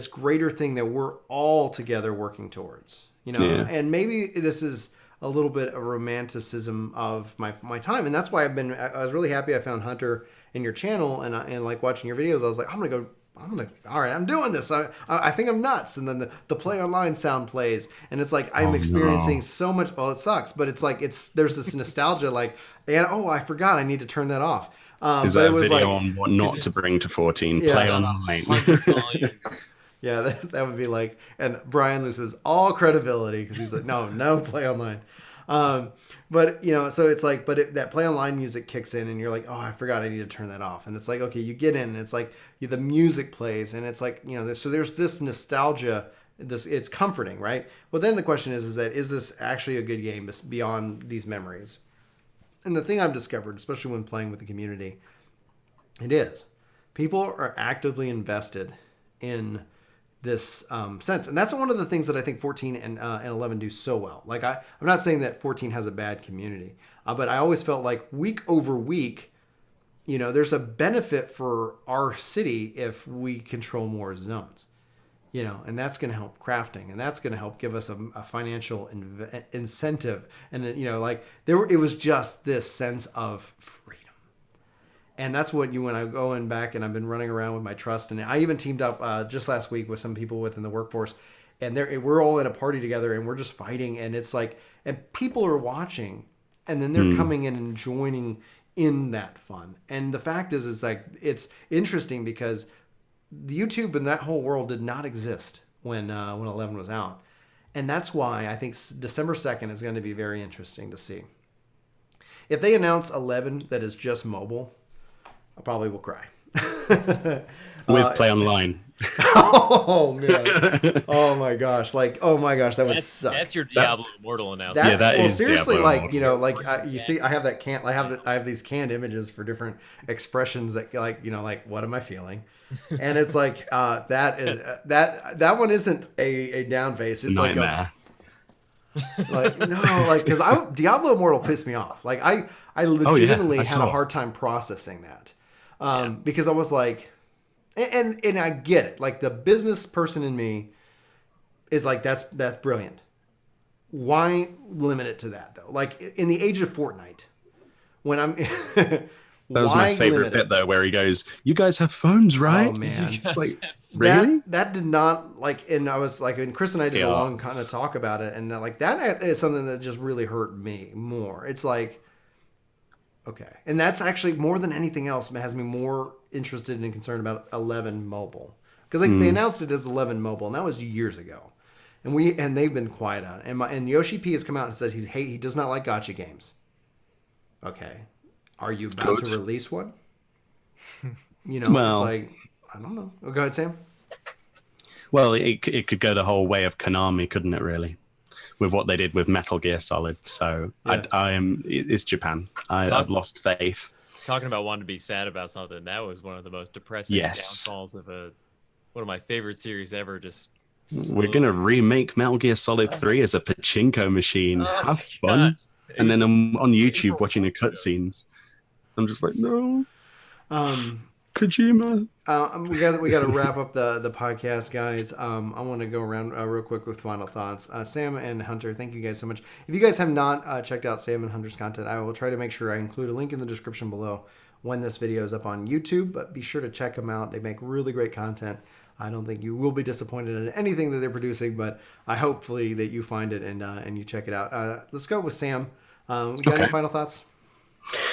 greater thing that we're all together working towards. Yeah. And maybe this is a little bit of romanticism of my time, and that's why I was really happy I found Hunter in your channel, and like watching your videos, I was like, all right, I'm doing this. I think I'm nuts. And then the play online sound plays, and it's like I'm experiencing so much. Well, it sucks, but it's like there's this nostalgia, like, and I forgot I need to turn that off. Is that a video on what not to bring to 14? Yeah. Play online. Yeah, that would be like, and Brian loses all credibility because he's like, no, play online. But so it's like, that play online music kicks in, and you're like, oh, I forgot I need to turn that off. And it's like, okay, you get in, and it's like the music plays, and it's like, so there's this nostalgia. It's comforting, right? Well, then the question is this actually a good game beyond these memories? And the thing I've discovered, especially when playing with the community, it is people are actively invested in this sense, and that's one of the things that I think 14 and 11 do so well. Like I'm not saying that 14 has a bad community, but I always felt like week over week, there's a benefit for our city if we control more zones, and that's going to help crafting, and that's going to help give us a financial incentive, and it was just this sense of freedom. And that's what when I go in back, and I've been running around with my trust, and I even teamed up just last week with some people within the workforce, and we're all in a party together, and we're just fighting, and it's like, and people are watching, and then they're coming in and joining in that fun. And the fact is like, it's interesting because the YouTube and that whole world did not exist when 11 was out, and that's why I think December 2nd is going to be very interesting to see. If they announce 11 that is just mobile, I probably will cry. With play online. Oh man! Oh my gosh! That would suck. That's your Diablo Immortal announcement. Well, is seriously, Diablo like you see, I have that I have these canned images for different expressions that like what am I feeling? And it's like that one isn't a down face. It's Nightmare. because Diablo Immortal pissed me off. Like I legitimately had a hard time processing that. Because I was like, and I get it. Like the business person in me is like, that's brilliant. Why limit it to that though? Like in the age of Fortnite, when I'm, that was my favorite bit though, where he goes, "You guys have phones, right?" Oh man, it's like really? That did not like, and I was like, and Chris and I did a long kind of talk about it, and that is something that just really hurt me more. It's like, Okay. And that's actually more than anything else has me more interested and concerned about 11 mobile. Because they announced it as 11 mobile, and that was years ago. And they've been quiet on it. And Yoshi P has come out and said he does not like gacha games. Okay. Are you about to release one? It's like, I don't know. Oh, go ahead, Sam. Well, it could go the whole way of Konami, couldn't it, really? With what they did with Metal Gear Solid. So yeah. It's Japan. I've lost faith. Talking about wanting to be sad about something, that was one of the most depressing downfalls of one of my favorite series ever. Just We're going to remake Metal Gear Solid 3 as a pachinko machine. Have fun. And then I'm on YouTube watching the cutscenes. I'm just like, no. Kojima. We got to wrap up the podcast, guys. I want to go around real quick with final thoughts. Sam and Hunter, thank you guys so much. If you guys have not checked out Sam and Hunter's content, I will try to make sure I include a link in the description below when this video is up on YouTube. But be sure to check them out. They make really great content. I don't think you will be disappointed in anything that they're producing, but hopefully that you find it and you check it out. Let's go with Sam. Got any final thoughts?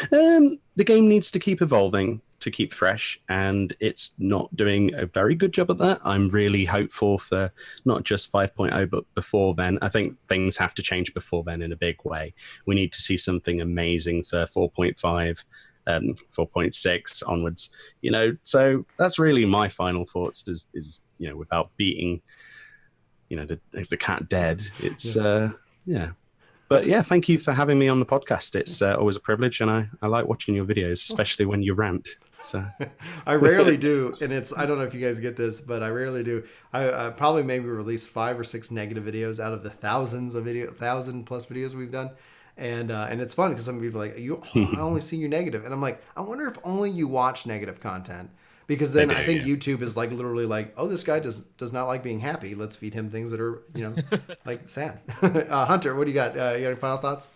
The game needs to keep evolving to keep fresh, and it's not doing a very good job at that. I'm really hopeful for not just 5.0 but before then. I think things have to change before then in a big way. We need to see something amazing for 4.5, 4.6 onwards, so that's really my final thoughts is without beating the cat dead. It's But yeah, thank you for having me on the podcast. It's always a privilege, and I like watching your videos, especially when you rant. So I rarely do, and I don't know if you guys get this, but I rarely do. I probably maybe release 5 or 6 negative videos out of the 1,000 plus videos we've done, and it's fun because some people are like, I only see you negative, and I'm like, I wonder if only you watch negative content. Because then I think YouTube is like literally like, oh, this guy does not like being happy. Let's feed him things that are, like sad. Hunter, what do you got? You got any final thoughts?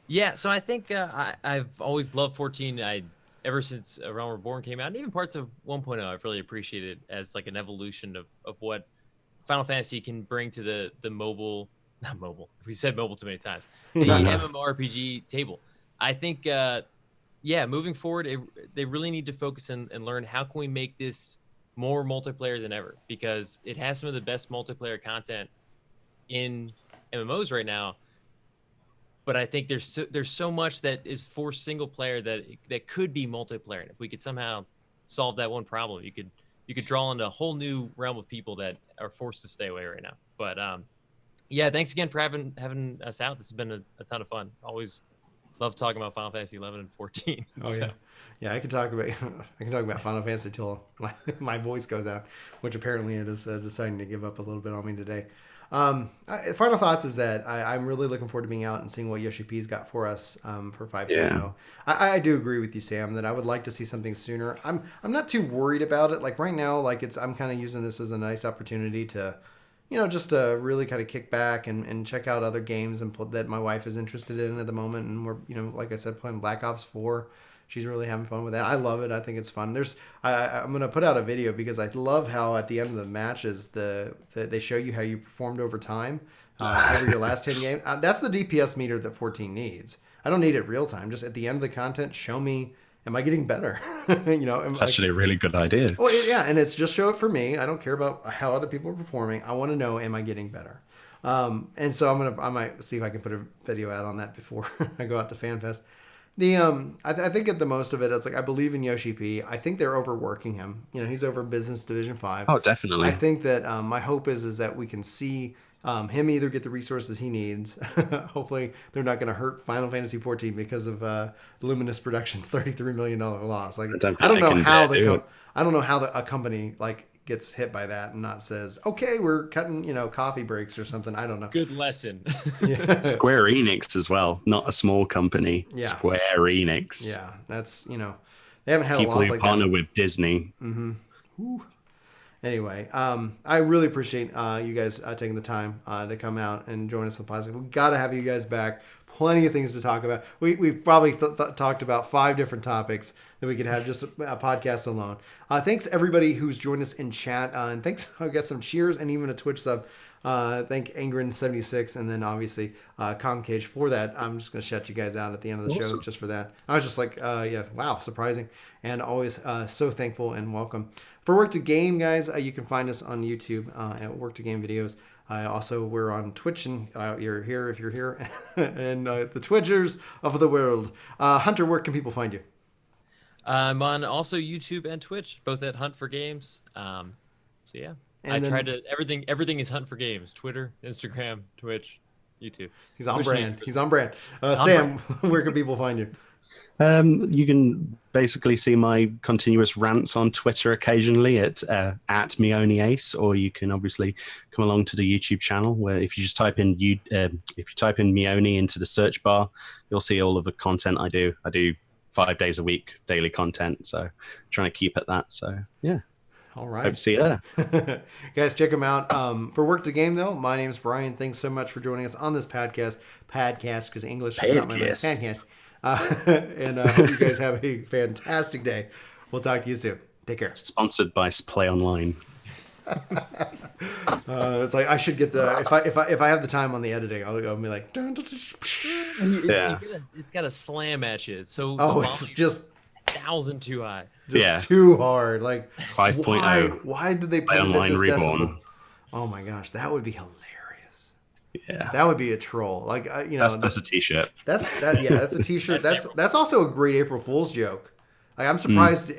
Yeah, so I think I've always loved 14. Ever since Realm Reborn came out, and even parts of 1.0, I've really appreciated as like an evolution of what Final Fantasy can bring to the mobile, not mobile. We said mobile too many times. The MMORPG table. I think. Moving forward, they really need to focus and learn how can we make this more multiplayer than ever, because it has some of the best multiplayer content in MMOs right now. But I think there's so much that is for single player that could be multiplayer. And if we could somehow solve that one problem, you could draw into a whole new realm of people that are forced to stay away right now. But thanks again for having us out. This has been a ton of fun. Always love talking about Final Fantasy 11 and 14. Oh yeah. I can talk about Final Fantasy till my voice goes out, which apparently it is deciding to give up a little bit on me today. Final thoughts is that I'm really looking forward to being out and seeing what Yoshi P's got for us for 5.0. Yeah. I do agree with you, Sam, that I would like to see something sooner. I'm not too worried about it. Like right now, I'm kind of using this as a nice opportunity to, just to really kind of kick back and check out other games that my wife is interested in at the moment. And we're, like I said, playing Black Ops 4. She's really having fun with that. I love it. I think it's fun. I'm going to put out a video because I love how at the end of the matches, they show you how you performed over time over your last 10 games. That's the DPS meter that 14 needs. I don't need it real time. Just at the end of the content, show me, am I getting better? It's actually a really good idea. Well, yeah, and it's just show it for me. I don't care about how other people are performing. I want to know, am I getting better? And so I might see if I can put a video out on that before I go out to FanFest. I think at the most of it, it's like I believe in Yoshi P. I think they're overworking him. He's over Business Division 5. Oh, definitely. I think that my hope is that we can see him either get the resources he needs. Hopefully, they're not going to hurt Final Fantasy 14 because of Luminous Productions' $33 million loss. Like I don't know how a company gets hit by that and not says, okay, we're cutting, coffee breaks or something. I don't know. Good lesson. Yeah. Square Enix as well. Not a small company. Yeah. Square Enix. Yeah. That's, they haven't had people a loss who like partner that. with Disney. Mm-hmm. Whew. Anyway, I really appreciate you guys taking the time to come out and join us on the podcast. We've got to have you guys back. Plenty of things to talk about. We've probably talked about 5 different topics that we could have just a podcast alone. Thanks everybody who's joined us in chat, and thanks. I got some cheers and even a Twitch sub. Thank Angren76 and then obviously Concage for that. I'm just going to shout you guys out at the end of the show just for that. I was just like, yeah, wow, surprising. And always so thankful and welcome. For Work to Game, guys, you can find us on YouTube at Work to Game Videos. Also, we're on Twitch, and you're here if you're here, and the Twitchers of the world. Hunter, where can people find you? I'm on also YouTube and Twitch, both at Hunt4Games. So yeah, and I try to everything is Hunt4Games. Twitter, Instagram, Twitch, YouTube. He's on brand. He's on brand. Sam, where can people find you? You can basically see my continuous rants on Twitter occasionally at @MeoniAce, or you can obviously come along to the YouTube channel where if you just type in Meoni into the search bar, you'll see all of the content I do. I do 5 days a week, daily content, so I'm trying to keep at that. So yeah. All right. Hope to see you there. Guys, check them out. For Work to Game, though, my name is Brian. Thanks so much for joining us on this podcast, because English is not my podcast. And I hope you guys have a fantastic day. We'll talk to you soon. Take care. Sponsored by Play Online. It's like I should get the if I have the time on the editing, I'll be like, it's got a slam at you. So it's just 1,000 too high. Just too hard. Like 5.0. Why did they put it at this decibel? Oh my gosh, that would be hilarious. Yeah, that would be a troll. Like that's a t-shirt. That's a t-shirt. That's also a great April Fool's joke. Like, I'm surprised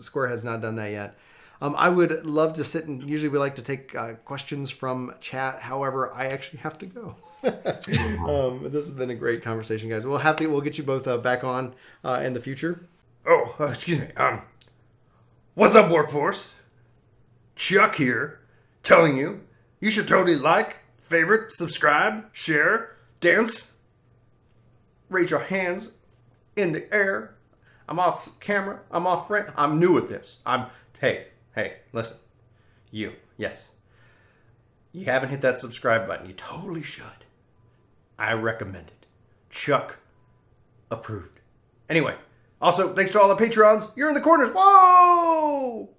Square has not done that yet. I would love to sit and usually we like to take questions from chat. However, I actually have to go. This has been a great conversation, guys. We'll get you both back on in the future. Oh, excuse me. What's up, workforce? Chuck here, telling you should totally like, favorite, subscribe, share, dance, raise your hands in the air. I'm off camera. I'm off frame. I'm new at this. Hey, listen. Yes. You haven't hit that subscribe button. You totally should. I recommend it. Chuck approved. Anyway, also, thanks to all the Patreons. You're in the corners. Whoa!